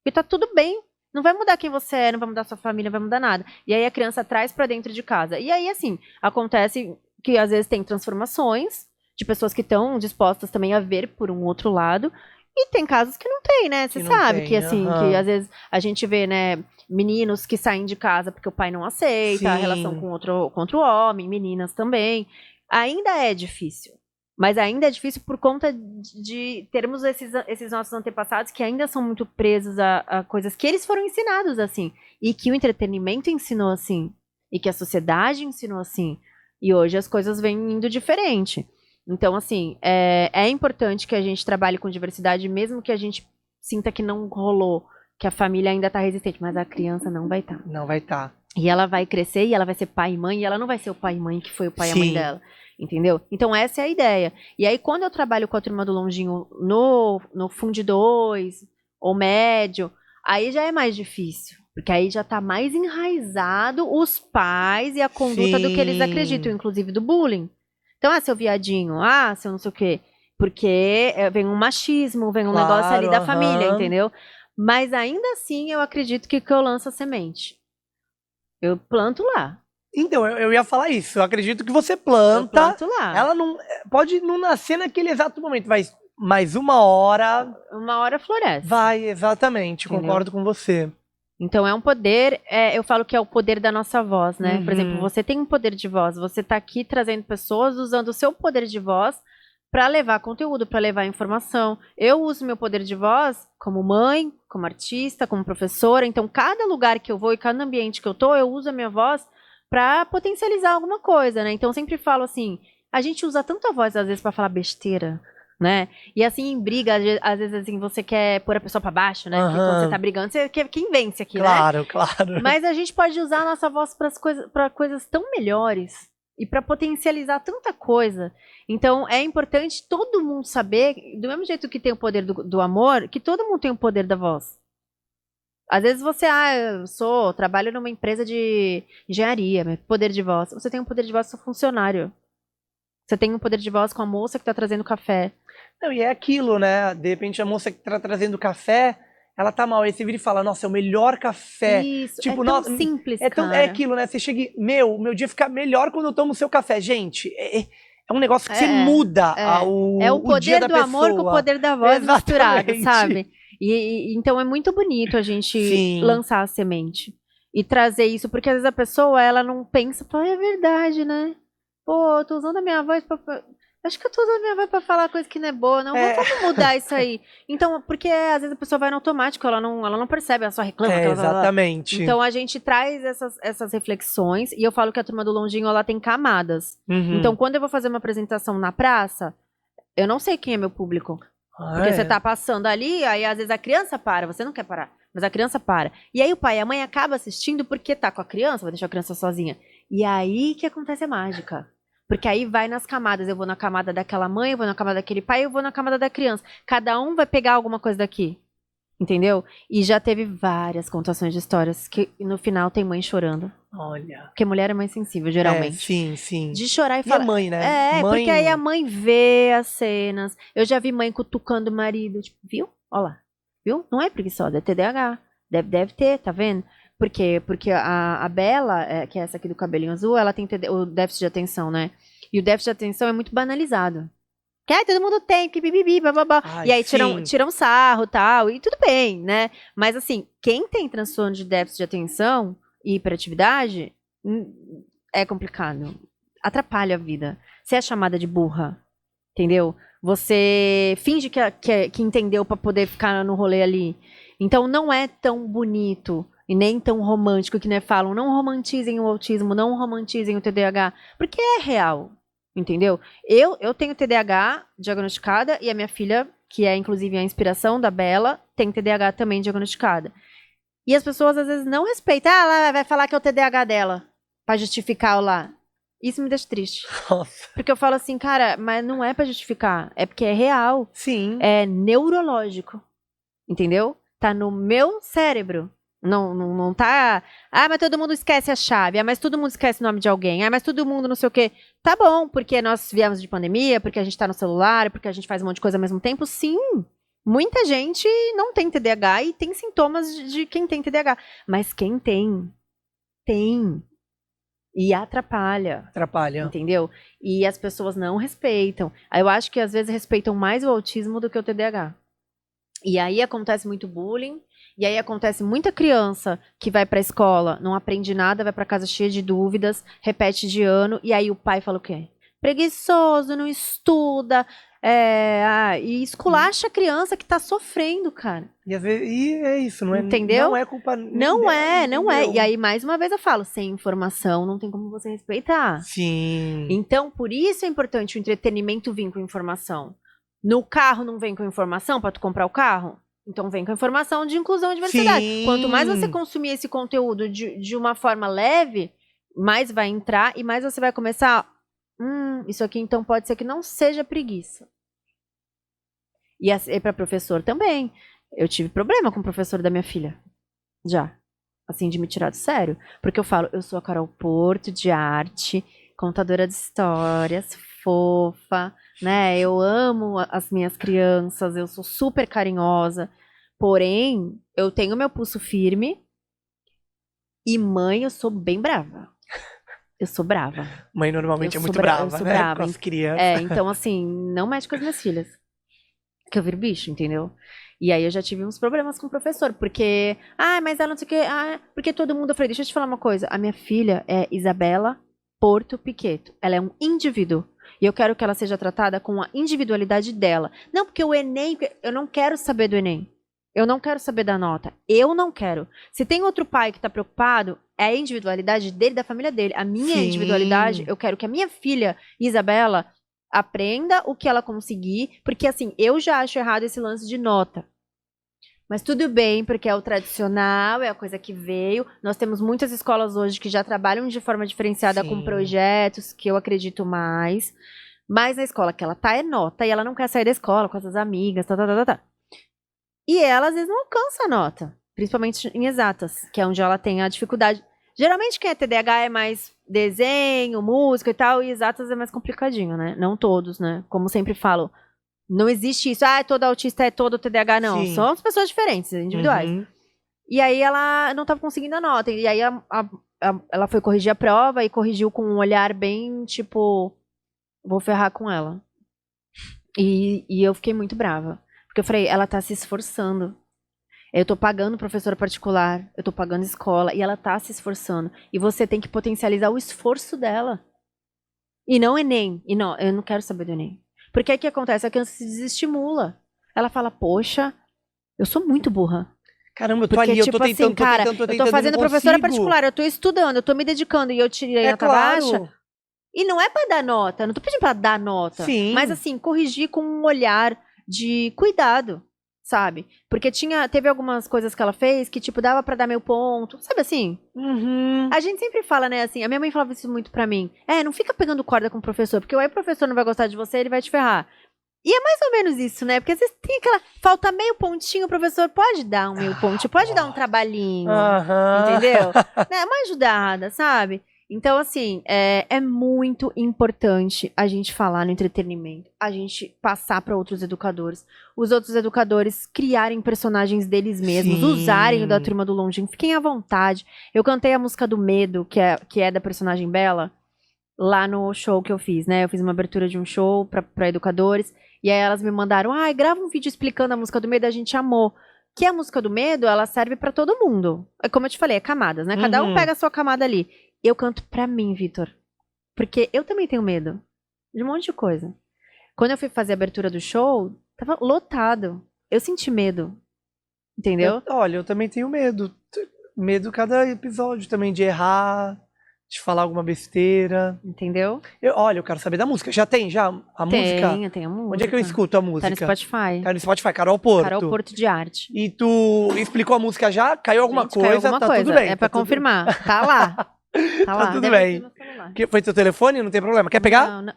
que tá tudo bem. Não vai mudar quem você é, não vai mudar sua família, não vai mudar nada. E aí a criança traz pra dentro de casa. E aí, assim, acontece que às vezes tem transformações de pessoas que estão dispostas também a ver por um outro lado. E tem casos que não tem, né? Você Que não sabe que, tem, assim, que aham. às vezes a gente vê, né, meninos que saem de casa porque o pai não aceita a relação Sim. com outro homem, meninas também. Ainda é difícil. Mas ainda é difícil por conta de termos esses nossos antepassados que ainda são muito presos a coisas que eles foram ensinados assim. E que o entretenimento ensinou assim. E que a sociedade ensinou assim. E hoje as coisas vêm indo diferente. Então, assim, é importante que a gente trabalhe com diversidade, mesmo que a gente sinta que não rolou, que a família ainda tá resistente, mas a criança não vai estar. Não vai estar. E ela vai crescer e ela vai ser pai e mãe, e ela não vai ser o pai e mãe que foi o pai e a mãe Sim. dela. Entendeu? Então, essa é a ideia. E aí, quando eu trabalho com a turma do Longinho no Fundo 2 ou médio, aí já é mais difícil. Porque aí já tá mais enraizado os pais e a conduta do que eles acreditam, Sim. inclusive do bullying. Então, seu viadinho, seu não sei o quê. Porque vem um machismo, vem um negócio ali Claro, da família, aham. entendeu? Mas ainda assim, eu acredito que eu lanço a semente. Eu planto lá. Então, eu ia falar isso. Eu acredito que você Eu planta, planto lá. ela não pode não nascer naquele exato momento, mas mais uma hora Uma hora floresce. vai, exatamente. Entendeu? Concordo com você. Então é um poder, eu falo que é o poder da nossa voz, né? Por exemplo, Uhum. você tem um poder de voz, você tá aqui trazendo pessoas usando o seu poder de voz para levar conteúdo, para levar informação. Eu uso meu poder de voz como mãe, como artista, como professora. Então, cada lugar que eu vou e cada ambiente que eu tô, eu uso a minha voz para potencializar alguma coisa, né? Então, eu sempre falo assim, a gente usa tanta voz às vezes para falar besteira, né? E assim, em briga, às vezes assim, você quer pôr a pessoa pra baixo, né? Porque quando você tá Aham. brigando, você quer quem vence aqui, né? Claro, claro. Mas a gente pode usar a nossa voz para coisas tão melhores e para potencializar tanta coisa. Então, é importante todo mundo saber, do mesmo jeito que tem o poder do amor, que todo mundo tem o poder da voz. Às vezes você, trabalho numa empresa de engenharia, mas poder de voz. Você tem um poder de voz com seu funcionário. Você tem um poder de voz com a moça que tá trazendo café. Não, e é aquilo, né? De repente a moça que tá trazendo café, ela tá mal. Aí você vira e fala, nossa, é o melhor café. Isso, é Tipo, tão nossa, simples, é cara. aquilo, né? Você chega e, meu dia fica melhor quando eu tomo o seu café. Gente, é um negócio que você É, muda é o o dia poder da do amor com o pessoa. poder da voz misturado, Exatamente. sabe? Então é muito bonito a gente Sim. lançar a semente e trazer isso, porque às vezes a pessoa ela não pensa, pô, é verdade, né? Pô, eu tô usando a minha voz acho que eu tô usando a minha voz pra falar coisa que não é boa, não. É, Vamos mudar isso aí. Então, porque às vezes a pessoa vai no automático, ela não percebe, ela só reclama. exatamente. Então a gente traz essas reflexões e eu falo que a turma do Longinho ela tem camadas. Então Uhum. quando eu vou fazer uma apresentação na praça, eu não sei quem é meu público. Ah, Porque você é. tá passando ali, aí às vezes a criança para, você não quer parar, mas a criança para. E aí o pai e a mãe acabam assistindo porque tá com a criança, vai deixar a criança sozinha. E aí que acontece a mágica. Porque aí vai nas camadas, eu vou na camada daquela mãe, eu vou na camada daquele pai, eu vou na camada da criança. Cada um vai pegar alguma coisa daqui. Entendeu? E já teve várias contações de histórias que no final tem mãe chorando. Olha. Porque mulher é mais sensível, geralmente. Sim, sim. De chorar e E a falar. mãe, né? Porque aí a Mãe. mãe vê as cenas. Eu já vi mãe cutucando o marido. Tipo, viu? Olha lá. Viu? Não é preguiçosa, é TDAH. Deve ter, tá vendo? Por quê? Porque a Bela, que é essa aqui do cabelinho azul, ela tem o déficit de atenção, né? E o déficit de atenção é muito banalizado. Que todo mundo tem, que bibibi, bababá. Ai, E aí sim. tiram sarro e tal, e tudo bem, né? Mas assim, quem tem transtorno de déficit de atenção e hiperatividade, é complicado. Atrapalha a vida. Você é chamada de burra, entendeu? Você finge que entendeu pra poder ficar no rolê ali. Então não é tão bonito e nem tão romântico que né, falam, não romantizem o autismo, não romantizem o TDAH, porque é real, entendeu? Eu tenho TDAH diagnosticada e a minha filha, que é inclusive a inspiração da Bela, tem TDAH também diagnosticada. E as pessoas às vezes não respeitam, ela vai falar que é o TDAH dela, pra justificar o lá. Isso me deixa triste. Nossa. Porque eu falo assim, cara, mas não é pra justificar, é porque é real, Sim. é neurológico, entendeu? Tá no meu cérebro. Não tá. Ah, mas todo mundo esquece a chave. Ah, mas todo mundo esquece o nome de alguém. Ah, mas todo mundo não sei o quê. Tá bom, porque nós viemos de pandemia, porque a gente tá no celular, porque a gente faz um monte de coisa ao mesmo tempo. Sim, muita gente não tem TDAH e tem sintomas de quem tem TDAH. Mas quem tem, tem. E atrapalha. Atrapalha. Entendeu? E as pessoas não respeitam. Eu acho que às vezes respeitam mais o autismo do que o TDAH. E aí acontece muito bullying, e aí acontece muita criança que vai pra escola, não aprende nada, vai pra casa cheia de dúvidas, repete de ano, e aí o pai fala o quê? Preguiçoso, não estuda, e esculacha a criança que tá sofrendo, cara. E às vezes e é isso, não é, Entendeu? não é culpa nem Não dela, é, não é. entendeu? E aí, mais uma vez eu falo, sem informação não tem como você respeitar. Sim. Então, por isso é importante o entretenimento vir com informação. No carro não vem com informação para tu comprar o carro? Então vem com informação de inclusão e diversidade. Sim. Quanto mais você consumir esse conteúdo de uma forma leve, mais vai entrar e mais você vai começar. Isso aqui então pode ser que não seja preguiça. E para professor também. Eu tive problema com o professor da minha filha. Já. Assim, de me tirar do sério. Porque eu falo, eu sou a Carol Porto de arte, contadora de histórias, fofa, né? Eu amo as minhas crianças, eu sou super carinhosa. Porém, eu tenho meu pulso firme. E mãe, eu sou bem brava. Eu sou brava. Mãe normalmente Eu é sou muito bra- eu brava, sou né? brava. Com as crianças. Então assim, não mexe com as minhas filhas. Que eu viro bicho, entendeu? E aí eu já tive uns problemas com o professor, porque... mas ela não sei o quê... porque todo mundo... Eu falei, deixa eu te falar uma coisa. A minha filha é Isabela Porto Piqueto. Ela é um indivíduo. E eu quero que ela seja tratada com a individualidade dela. Não porque o Enem... Eu não quero saber do Enem. Eu não quero saber da nota. Eu não quero. Se tem outro pai que tá preocupado, é a individualidade dele, da família dele. A minha Sim. individualidade, eu quero que a minha filha, Isabela, aprenda o que ela conseguir. Porque, assim, eu já acho errado esse lance de nota. Mas tudo bem, porque é o tradicional, é a coisa que veio. Nós temos muitas escolas hoje que já trabalham de forma diferenciada com projetos, que eu acredito mais. Mas a escola que ela tá é nota, e ela não quer sair da escola com as amigas, tá. E ela, às vezes, não alcança a nota. Principalmente em exatas, que é onde ela tem a dificuldade. Geralmente, quem é TDAH é mais desenho, música e tal, e exatas é mais complicadinho, né? Não todos, né? Como sempre falo, não existe isso. Todo autista é todo TDAH, não. Sim. São as pessoas diferentes, individuais. Uhum. E aí, ela não estava conseguindo a nota. E aí, ela foi corrigir a prova e corrigiu com um olhar bem, tipo... Vou ferrar com ela. E eu fiquei muito brava. Porque eu falei, ela tá se esforçando. Eu tô pagando professora particular, eu tô pagando escola, e ela tá se esforçando. E você tem que potencializar o esforço dela. E não Enem. E não, eu não quero saber do Enem. Porque aí o que acontece? A criança se desestimula. Ela fala, poxa, eu sou muito burra. Caramba, eu tô Porque, ali, eu tipo tô tentando, assim, cara, tô tentando, eu tô fazendo professora não consigo. particular, eu tô estudando, eu tô me dedicando, e eu tirei nota baixa. E não é pra dar nota, não tô pedindo pra dar nota. Sim. Mas assim, corrigir com um olhar de cuidado, sabe? Porque teve algumas coisas que ela fez que, tipo, dava pra dar meio ponto, sabe assim? Uhum. A gente sempre fala, né, assim, a minha mãe falava isso muito pra mim. Não fica pegando corda com o professor, porque aí o professor não vai gostar de você, ele vai te ferrar. E é mais ou menos isso, né? Porque às vezes tem aquela... Falta meio pontinho, o professor pode dar um meio pontinho, pode dar um trabalhinho, entendeu? É uma ajudada, sabe? Então, assim, é muito importante a gente falar no entretenimento, a gente passar para outros educadores, os outros educadores criarem personagens deles mesmos, Sim. usarem o da Turma do Longínquo, fiquem à vontade. Eu cantei a música do Medo, que é da personagem Bela, lá no show que eu fiz, né? Eu fiz uma abertura de um show pra educadores. E aí elas me mandaram, grava um vídeo explicando a música do medo, a gente amou. Que a música do medo, ela serve pra todo mundo. É como eu te falei, é camadas, né? Cada um pega a sua camada ali. Eu canto pra mim, Vitor. Porque eu também tenho medo de um monte de coisa. Quando eu fui fazer a abertura do show, tava lotado. Eu senti medo. Entendeu? Olha, eu também tenho medo. Medo cada episódio também de errar, de falar alguma besteira. Entendeu? Olha, eu quero saber da música. Já tem a música? Tem a música. Onde é que eu escuto a música? Tá no Spotify. Tá no Spotify, Carol Porto. Carol Porto de Arte. E tu explicou a música já? Caiu alguma coisa? Caiu alguma tá coisa. Tudo bem. É pra confirmar. Tá lá. Tá lá. Tá tudo Deve bem. ter no celular. Foi teu telefone? Não tem problema. Quer pegar? Não.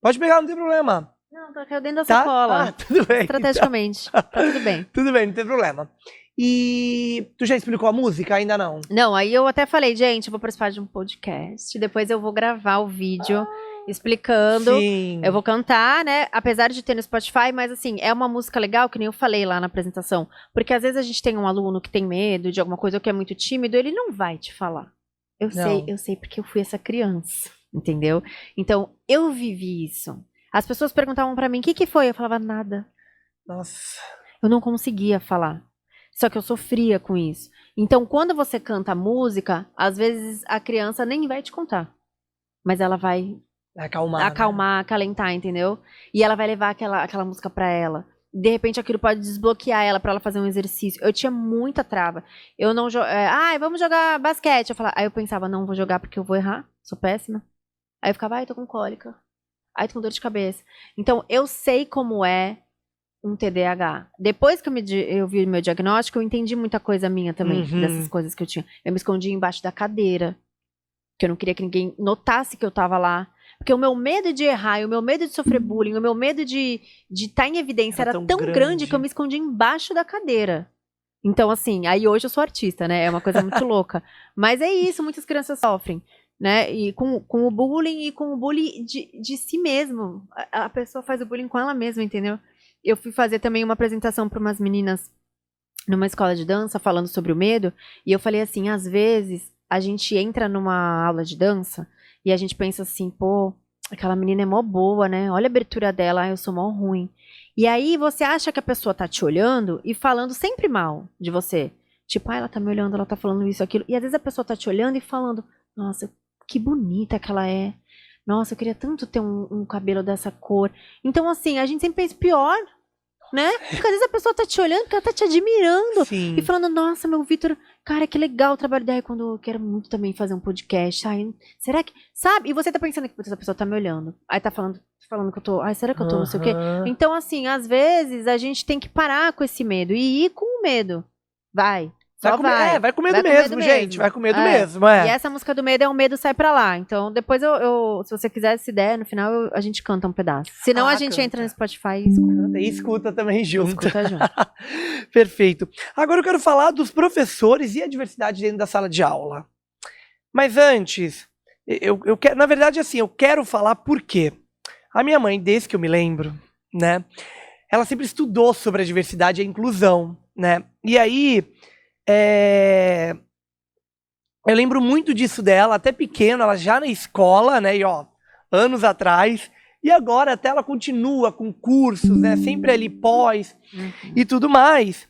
Pode pegar, não tem problema. Não, caiu dentro da Tá? sacola. Tudo bem. Estrategicamente. Tá tudo bem. Tudo bem, não tem problema. E tu já explicou a música? Ainda não? Não, aí eu até falei, gente, eu vou participar de um podcast. Depois eu vou gravar o vídeo explicando. Sim. Eu vou cantar, né? Apesar de ter no Spotify, mas assim, é uma música legal, que nem eu falei lá na apresentação. Porque às vezes a gente tem um aluno que tem medo de alguma coisa ou que é muito tímido, ele não vai te falar. Eu sei porque eu fui essa criança, entendeu? Então, eu vivi isso. As pessoas perguntavam pra mim, o que foi? Eu falava, nada. Nossa. Eu não conseguia falar. Só que eu sofria com isso. Então, quando você canta música, às vezes a criança nem vai te contar. Mas ela vai acalmar, acalentar, entendeu? E ela vai levar aquela música pra ela. De repente, aquilo pode desbloquear ela pra ela fazer um exercício. Eu tinha muita trava. Eu não vamos jogar basquete. Aí eu pensava, não vou jogar porque eu vou errar. Sou péssima. Aí eu ficava, tô com cólica. Tô com dor de cabeça. Então, eu sei como é um TDAH. Depois que eu vi o meu diagnóstico, eu entendi muita coisa minha também, dessas coisas que eu tinha. Eu me escondia embaixo da cadeira, que eu não queria que ninguém notasse que eu tava lá. Porque o meu medo de errar, o meu medo de sofrer bullying, o meu medo de estar em evidência era tão grande que eu me escondia embaixo da cadeira. Então, assim, aí hoje eu sou artista, né? É uma coisa muito louca. Mas é isso, muitas crianças sofrem, né? E com o bullying e com o bullying de si mesmo. A pessoa faz o bullying com ela mesma, entendeu? Eu fui fazer também uma apresentação para umas meninas numa escola de dança, falando sobre o medo, e eu falei assim, às vezes a gente entra numa aula de dança e a gente pensa assim, pô, aquela menina é mó boa, né? Olha a abertura dela, eu sou mó ruim. E aí você acha que a pessoa tá te olhando e falando sempre mal de você. Tipo, ela tá me olhando, ela tá falando isso, aquilo. E às vezes a pessoa tá te olhando e falando, nossa, que bonita que ela é. Nossa, eu queria tanto ter um cabelo dessa cor. Então, assim, a gente sempre pensa pior, né? Porque às vezes a pessoa tá te olhando porque ela tá te admirando. Sim. E falando, nossa, meu Vitor, cara, que legal o trabalho dela. Quando eu quero muito também fazer um podcast. Ai, será que... Sabe? E você tá pensando que essa pessoa tá me olhando. Aí tá falando que eu tô... Ai, será que eu tô não sei o quê? Então, assim, às vezes a gente tem que parar com esse medo e ir com o medo. Vai. Vai com medo mesmo, gente. Vai com medo mesmo, E essa música do medo é o medo sai pra lá. Então, depois se você quiser, se der, no final a gente canta um pedaço. Senão a gente entra no Spotify e escuta. E escuta também junto. Escuta junto. Perfeito. Agora eu quero falar dos professores e a diversidade dentro da sala de aula. Mas antes, eu quero, na verdade, assim, eu quero falar por quê. A minha mãe, desde que eu me lembro, né, ela sempre estudou sobre a diversidade e a inclusão, né? E aí... eu lembro muito disso dela, até pequena, ela já na escola, né, e anos atrás, e agora até ela continua com cursos, né, sempre ali pós e tudo mais.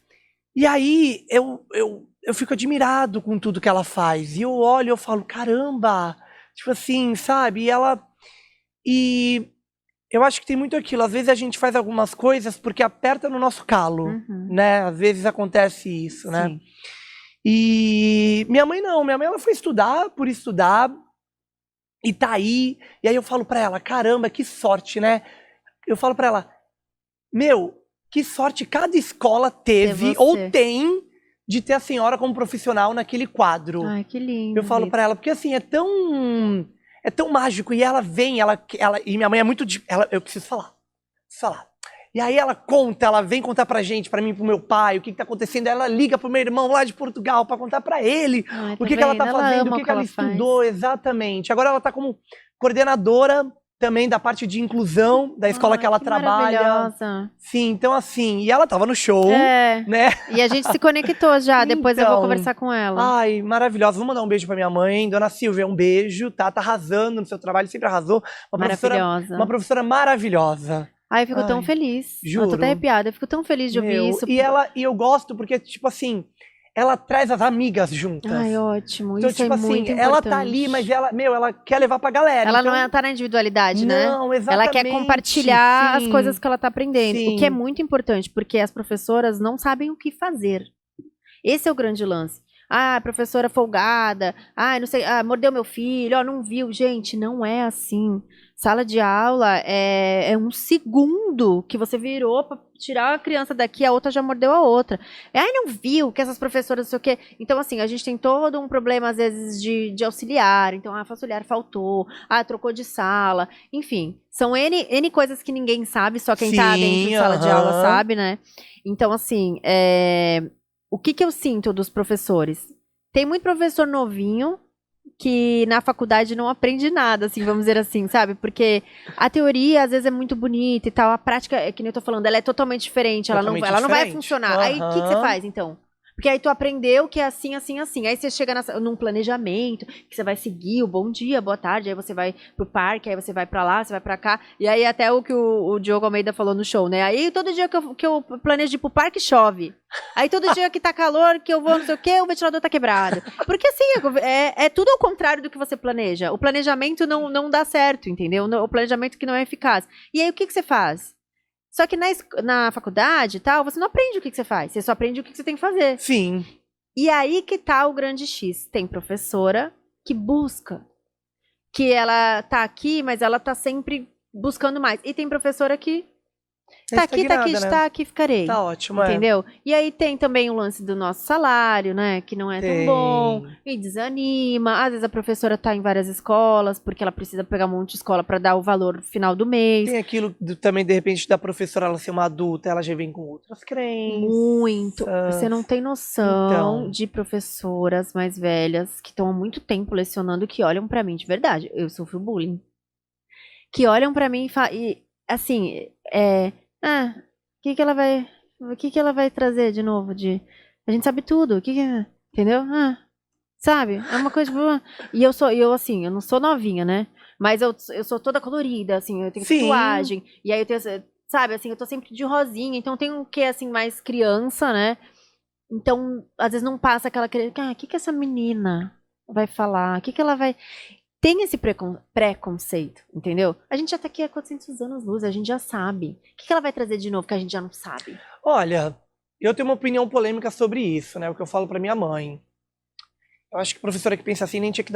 E aí eu fico admirado com tudo que ela faz, e eu olho e eu falo, caramba, tipo assim, sabe, e eu acho que tem muito aquilo, às vezes a gente faz algumas coisas porque aperta no nosso calo, né, às vezes acontece isso, né. Sim. E minha mãe não, minha mãe ela foi estudar por estudar e tá aí, e aí eu falo pra ela, caramba, que sorte, né? Eu falo pra ela, meu, que sorte cada escola teve ou tem de ter a senhora como profissional naquele quadro. Ai, que lindo. Eu falo pra ela, porque assim, é tão mágico, e ela vem, e minha mãe é muito, eu preciso falar. E aí ela vem contar pra gente, pra mim, pro meu pai, o que tá acontecendo. Ela liga pro meu irmão lá de Portugal pra contar pra ele o que ela tá fazendo, o que ela estudou, exatamente. Agora ela tá como coordenadora também da parte de inclusão da escola que ela trabalha. Maravilhosa. Sim, então assim, e ela tava no show, É. né? E a gente se conectou já, depois eu vou Então. conversar com ela. Ai, maravilhosa. Vou mandar um beijo pra minha mãe, Dona Silvia, um beijo, tá? Tá arrasando no seu trabalho, sempre arrasou. Maravilhosa. Uma professora maravilhosa. Ai, eu fico tão Ai, feliz. Eu juro. tô até arrepiada, eu fico tão feliz de ouvir isso. E eu gosto porque, tipo assim, ela traz as amigas juntas. Ai, ótimo. Então, Isso tipo é assim, muito ela importante. tá ali, mas ela quer levar pra galera. Ela então... não tá na individualidade, né? Não, exatamente. Ela quer compartilhar sim, as coisas que ela tá aprendendo. sim. O que é muito importante, porque as professoras não sabem o que fazer. Esse é o grande lance. Ah, professora folgada. Ah, não sei. Ah, mordeu meu filho. Ó, não viu. Gente, não é assim. Sala de aula é um segundo que você virou pra tirar a criança daqui, a outra já mordeu a outra. Ai, não viu que essas professoras, não sei o quê. Então, assim, a gente tem todo um problema, às vezes, de auxiliar. Então, auxiliar faltou. Trocou de sala. Enfim, são N coisas que ninguém sabe, só quem tá dentro de sala de aula sabe, né? Então, assim, o que eu sinto dos professores? Tem muito professor novinho que na faculdade não aprende nada, assim, vamos dizer assim, sabe? Porque a teoria, às vezes, é muito bonita e tal, a prática, que nem eu tô falando, ela é totalmente diferente, ela não vai funcionar. Aí, o que você faz, então? Porque aí tu aprendeu que é assim, assim, assim. Aí você chega num planejamento, que você vai seguir o bom dia, boa tarde, aí você vai pro parque, aí você vai pra lá, você vai pra cá. E aí até o que o Diogo Almeida falou no show, né? Aí todo dia que eu planejo ir pro parque, chove. Aí todo dia que tá calor, que eu vou não sei o quê, o ventilador tá quebrado. Porque assim, é tudo ao contrário do que você planeja. O planejamento não dá certo, entendeu? O planejamento que não é eficaz. E aí o que você faz? Só que na faculdade e tal, você não aprende o que você faz. Você só aprende o que você tem que fazer. Sim. E aí que tá o grande X. Tem professora que busca. Que ela tá aqui, mas ela tá sempre buscando mais. E tem professora que tá aqui, está aqui, ficarei. Tá ótimo, entendeu? E aí tem também o lance do nosso salário, né? Que não é tão bom. E desanima. Às vezes a professora tá em várias escolas, porque ela precisa pegar um monte de escola pra dar o valor final do mês. Tem aquilo também, de repente, da professora ela ser uma adulta, ela já vem com outras crenças. Muito. Você não tem noção de professoras mais velhas que estão há muito tempo lecionando que olham pra mim de verdade. Eu sofro bullying. Que olham pra mim e assim, o que ela vai trazer de novo? A gente sabe tudo, entendeu? Sabe? É uma coisa, e eu não sou novinha, né? Mas eu sou toda colorida, assim, eu tenho tatuagem, e aí eu tenho, sabe, assim, eu tô sempre de rosinha, então tem um quê, assim, mais criança, né? Então, às vezes não passa aquela, o que essa menina vai falar? O que ela vai... Tem esse preconceito, entendeu? A gente já tá aqui há 400 anos luz, a gente já sabe. O que ela vai trazer de novo que a gente já não sabe? Olha, eu tenho uma opinião polêmica sobre isso, né? O que eu falo pra minha mãe. Eu acho que professora que pensa assim nem tinha que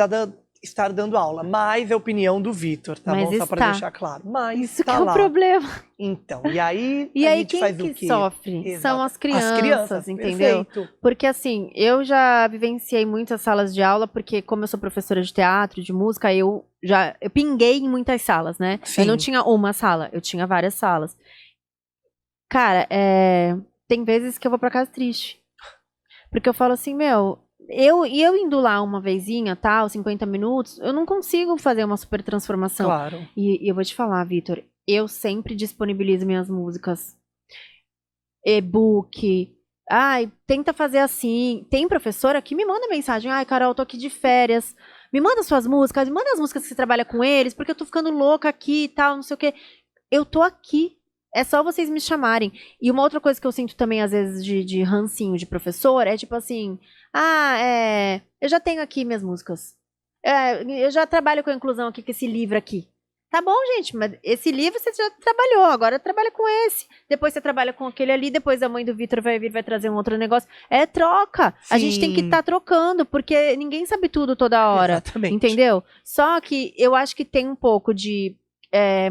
estar dando aula. Mas é a opinião do Vitor, tá bom? Só pra deixar claro. Mas isso tá que é o problema. Então, e aí e a aí gente quem faz que o quê? sofre? Exato. São as crianças, entendeu? Perfeito. Porque assim, eu já vivenciei muitas salas de aula, porque como eu sou professora de teatro, de música, eu pinguei em muitas salas, né? Sim. Eu não tinha uma sala, eu tinha várias salas. Cara, tem vezes que eu vou pra casa triste. Porque eu falo assim, eu indo lá uma vezinha, tal, 50 minutos, eu não consigo fazer uma super transformação. Claro. E eu vou te falar, Vitor, eu sempre disponibilizo minhas músicas. E-book. Tenta fazer assim. Tem professora que me manda mensagem. Carol, tô aqui de férias. Me manda suas músicas, me manda as músicas que você trabalha com eles, porque eu tô ficando louca aqui e tal, não sei o quê. Eu tô aqui. É só vocês me chamarem. E uma outra coisa que eu sinto também, às vezes, de rancinho de professor, é tipo assim, eu já tenho aqui minhas músicas. Eu já trabalho com a inclusão aqui, com esse livro aqui. Tá bom, gente, mas esse livro você já trabalhou, agora trabalha com esse. Depois você trabalha com aquele ali, depois a mãe do Vitor vai vir, vai trazer um outro negócio. É troca. Sim. A gente tem que estar trocando, porque ninguém sabe tudo toda hora. Exatamente. Entendeu? Só que eu acho que tem um pouco de...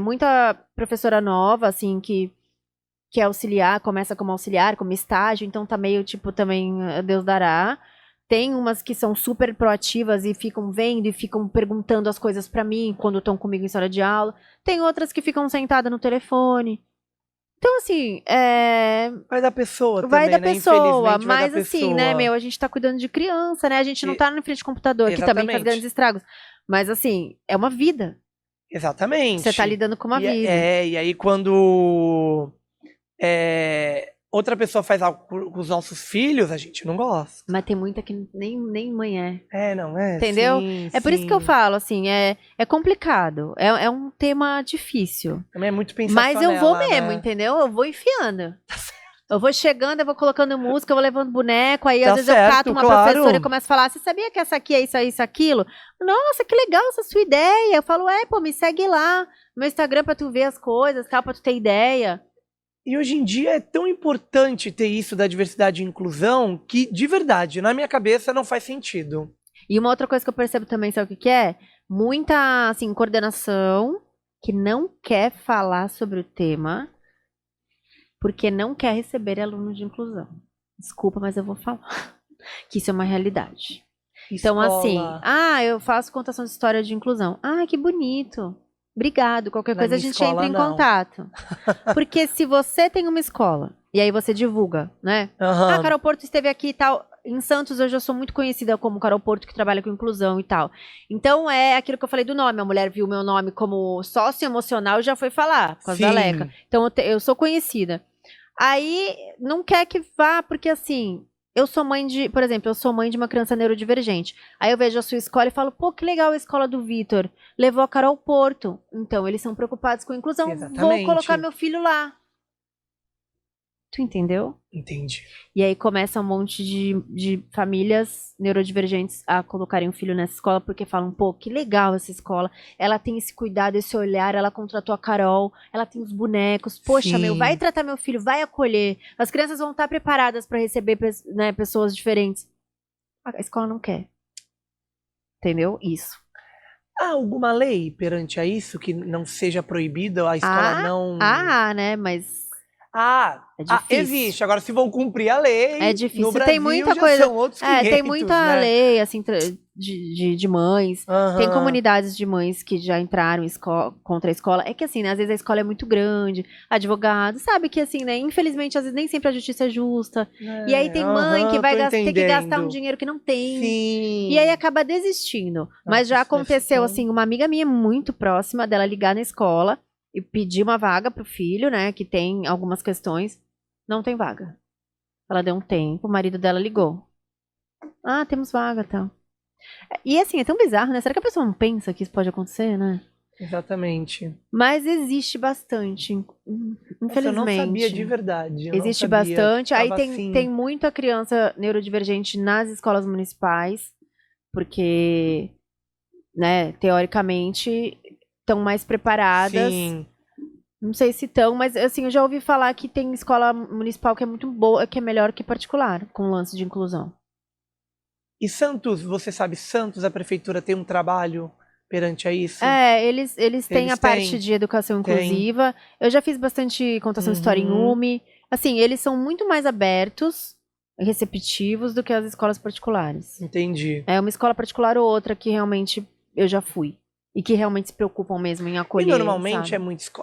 muita professora nova, assim, que é auxiliar, começa como auxiliar, como estágio, então tá meio, tipo, também Deus dará. Tem umas que são super proativas e ficam vendo e ficam perguntando as coisas pra mim quando estão comigo em sala de aula. Tem outras que ficam sentadas no telefone. Então, assim, vai da pessoa também, vai da né? pessoa, mas vai da assim, pessoa. né, a gente tá cuidando de criança, né? A gente não tá na frente de computador, que também faz grandes estragos. Mas, assim, é uma vida. Exatamente. Você tá lidando com uma vida. E aí quando outra pessoa faz algo com os nossos filhos, a gente não gosta. Mas tem muita que nem mãe é. Não é? Entendeu? Sim, É por isso que eu sim. falo, assim, é complicado. É um tema difícil. Também é muito pensar Mas só eu vou nela, mesmo, né? entendeu? Eu vou enfiando. Eu vou chegando, eu vou colocando música, eu vou levando boneco, aí Tá às vezes eu certo, cato uma claro. professora e começo a falar, você sabia que essa aqui é isso, aquilo? Nossa, que legal essa sua ideia. Eu falo, pô, me segue lá no meu Instagram pra tu ver as coisas, tal, pra tu ter ideia. E hoje em dia é tão importante ter isso da diversidade e inclusão que, de verdade, na minha cabeça não faz sentido. E uma outra coisa que eu percebo também, sabe o que é? Muita, assim, coordenação que não quer falar sobre o tema porque não quer receber aluno de inclusão. Desculpa, mas eu vou falar. Que isso é uma realidade. Então, assim, eu faço contação de história de inclusão. Ah, que bonito. Obrigado. Qualquer coisa a gente entra em contato. Porque se você tem uma escola, e aí você divulga, né? Uhum. Carol Porto esteve aqui e tal. Em Santos, eu já sou muito conhecida como Carol Porto, que trabalha com inclusão e tal. Então, é aquilo que eu falei do nome. A mulher viu meu nome como socioemocional e já foi falar, por causa da Leca. Então, eu sou conhecida. Aí, não quer que vá, porque assim, eu sou mãe por exemplo, eu sou mãe de uma criança neurodivergente. Aí eu vejo a sua escola e falo, pô, que legal a escola do Vitor. Levou a Carol Porto. Então, eles são preocupados com inclusão. Exatamente. Vou colocar meu filho lá. Tu entendeu? Entendi. E aí começa um monte de famílias neurodivergentes a colocarem o filho nessa escola, porque falam, pô, que legal essa escola. Ela tem esse cuidado, esse olhar, ela contratou a Carol, ela tem os bonecos. Poxa, Sim. vai tratar meu filho, vai acolher. As crianças vão estar preparadas para receber, né, pessoas diferentes. A escola não quer. Entendeu? Isso. Há alguma lei perante a isso que não seja proibida a escola não... né, mas... É difícil. Existe. Agora, se vão cumprir a lei, é difícil. no Brasil tem muita já coisa. são outros 500, tem muita né? lei, assim, de mães. Uhum. Tem comunidades de mães que já entraram contra a escola. É que, assim, né, às vezes a escola é muito grande, advogado, sabe que, assim, né, infelizmente, às vezes nem sempre a justiça é justa. E aí tem mãe que vai ter que gastar um dinheiro que não tem. Sim. E aí acaba desistindo. Mas já aconteceu, assim, uma amiga minha muito próxima dela ligar na escola e pedir uma vaga pro filho, né, que tem algumas questões. Não tem vaga. Ela deu um tempo, o marido dela ligou. Ah, temos vaga, tal. E assim, é tão bizarro, né? Será que a pessoa não pensa que isso pode acontecer, né? Exatamente. Mas existe bastante, infelizmente. Eu não sabia de verdade. Existe bastante. Aí tem muita criança neurodivergente nas escolas municipais, porque, né, teoricamente, estão mais preparadas. Sim. Não sei se estão, mas assim, eu já ouvi falar que tem escola municipal que é muito boa, que é melhor que particular, com lance de inclusão. E Santos, você sabe, Santos, a prefeitura tem um trabalho perante a isso? Eles têm a parte de educação inclusiva. Eu já fiz bastante contação de história em UME. Assim, eles são muito mais abertos, receptivos do que as escolas particulares. Entendi. É uma escola particular ou outra que realmente eu já fui. E que realmente se preocupam mesmo em acolher. E normalmente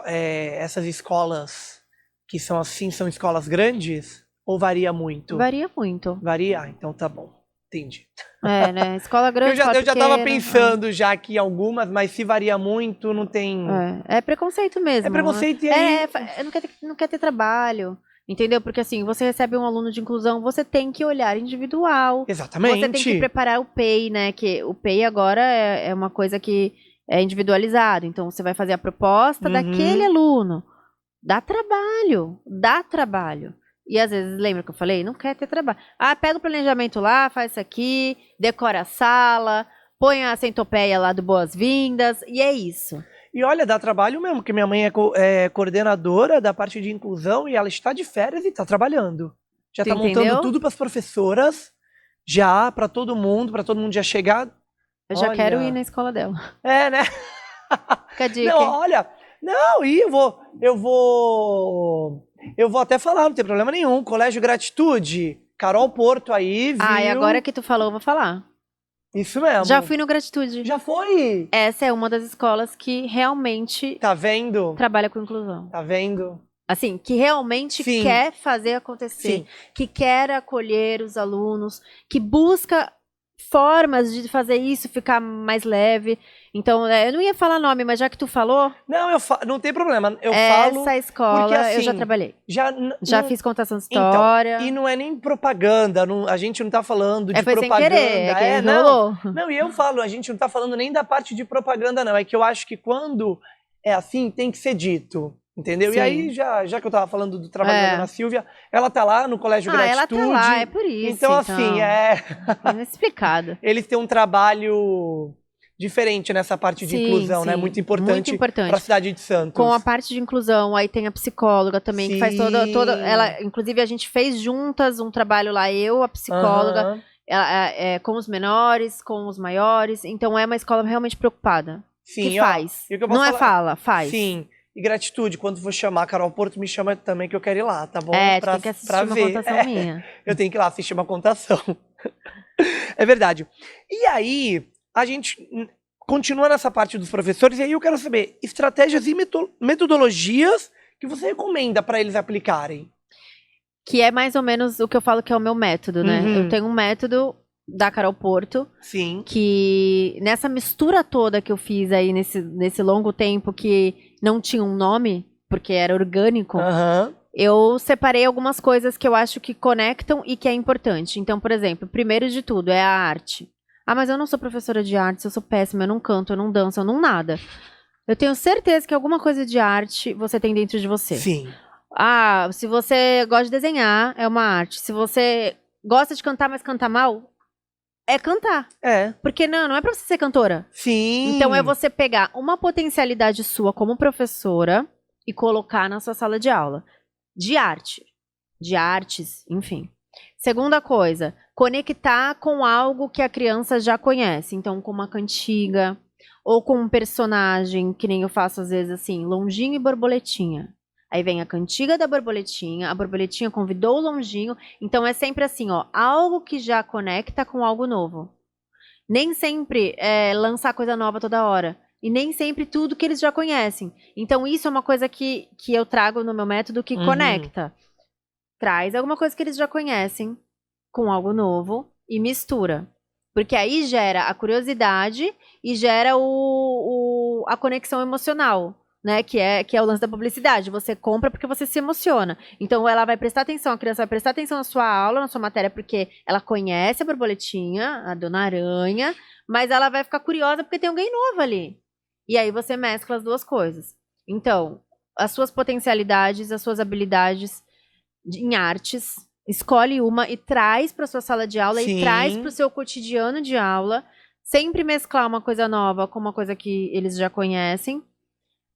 essas escolas que são assim, são escolas grandes? Ou varia muito? Varia muito. Varia? Então tá bom. Entendi. Né? Escola grande, eu já tava pensando já aqui em algumas, mas se varia muito, não tem... É preconceito mesmo. É preconceito e aí... Não quer ter trabalho. Entendeu? Porque assim, você recebe um aluno de inclusão, você tem que olhar individual. Exatamente. Você tem que preparar o PEI, né? Que o PEI agora é uma coisa que é individualizado. Então, você vai fazer a proposta daquele aluno. Dá trabalho. Dá trabalho. E às vezes, lembra que eu falei? Não quer ter trabalho. Pega o planejamento lá, faz isso aqui, decora a sala, põe a centopeia lá do Boas-Vindas, e é isso. E olha, dá trabalho mesmo, porque minha mãe é coordenadora da parte de inclusão e ela está de férias e está trabalhando. Já está montando tudo para as professoras, já, para todo mundo já chegar. Eu já quero ir na escola dela. Né? Fica a dica. Não, olha, eu vou até falar, não tem problema nenhum. Colégio Gratitude, Carol Porto aí, viu? E agora que tu falou, eu vou falar. Isso mesmo. Já fui no Gratitude. Já foi? Essa é uma das escolas que realmente... Tá vendo? Trabalha com inclusão. Tá vendo? Assim, que realmente quer fazer acontecer. Sim. Que quer acolher os alunos, que busca formas de fazer isso ficar mais leve. Então, eu não ia falar nome, mas já que tu falou, Não, não tem problema. Eu falo. essa escola porque, assim, eu já trabalhei. Já Já não- fiz contação de Então, história. e não é nem propaganda, a gente não tá falando de Foi sem propaganda. querer, que não. rolou. Não, e eu falo, a gente não tá falando nem da parte de propaganda, não. É que eu acho que quando é assim, tem que ser dito. Entendeu? Sim. E aí, já que eu tava falando do trabalho da dona Silvia, ela tá lá no Colégio ela Gratitude. tá lá, é por isso. Então, assim, É explicado. eles têm um trabalho diferente nessa parte de Sim, inclusão, né? sim. Muito importante, Muito para a cidade de Santos. Com a parte de inclusão, aí tem a psicóloga também, que faz toda ela, inclusive a gente fez juntas um trabalho lá, eu, a psicóloga, com os menores, com os maiores, então é uma escola realmente preocupada. Sim, que faz. E o que eu não posso falar, faz. Sim. E gratitude, quando for chamar a Carol Porto, me chama também que eu quero ir lá, tá bom? Tu tem que assistir uma contação minha. Eu tenho que ir lá assistir uma contação. É verdade. E aí, a gente continua nessa parte dos professores, e aí eu quero saber estratégias e metodologias que você recomenda para eles aplicarem. Que é mais ou menos o que eu falo que é o meu método, né? Eu tenho um método da Carol Porto. Sim. Que nessa mistura toda que eu fiz aí nesse longo tempo que não tinha um nome, porque era orgânico, eu separei algumas coisas que eu acho que conectam e que é importante. Então, por exemplo, primeiro de tudo é a arte. Mas eu não sou professora de artes, eu sou péssima, eu não canto, eu não danço, eu não nada. Eu tenho certeza que alguma coisa de arte você tem dentro de você. Sim. Se você gosta de desenhar, é uma arte. Se você gosta de cantar, mas canta mal, é cantar. Porque não é pra você ser cantora. Sim. Então é você pegar uma potencialidade sua como professora e colocar na sua sala de aula. De arte. De artes, enfim. Segunda coisa, conectar com algo que a criança já conhece. Então, com uma cantiga, ou com um personagem, que nem eu faço às vezes assim, Longinho e Borboletinha. Aí vem a cantiga da borboletinha, a borboletinha convidou o Longinho. Então é sempre assim, algo que já conecta com algo novo. Nem sempre lançar coisa nova toda hora. E nem sempre tudo que eles já conhecem. Então isso é uma coisa que eu trago no meu método que conecta. Traz alguma coisa que eles já conhecem com algo novo e mistura. Porque aí gera a curiosidade e gera a conexão emocional. Né, que é o lance da publicidade. Você compra porque você se emociona. Então, ela vai prestar atenção, a criança vai prestar atenção na sua aula, na sua matéria, porque ela conhece a borboletinha, a Dona Aranha, mas ela vai ficar curiosa porque tem alguém novo ali. E aí você mescla as duas coisas. Então, as suas potencialidades, as suas habilidades em artes, escolhe uma e traz para sua sala de aula e traz para o seu cotidiano de aula. Sempre mesclar uma coisa nova com uma coisa que eles já conhecem.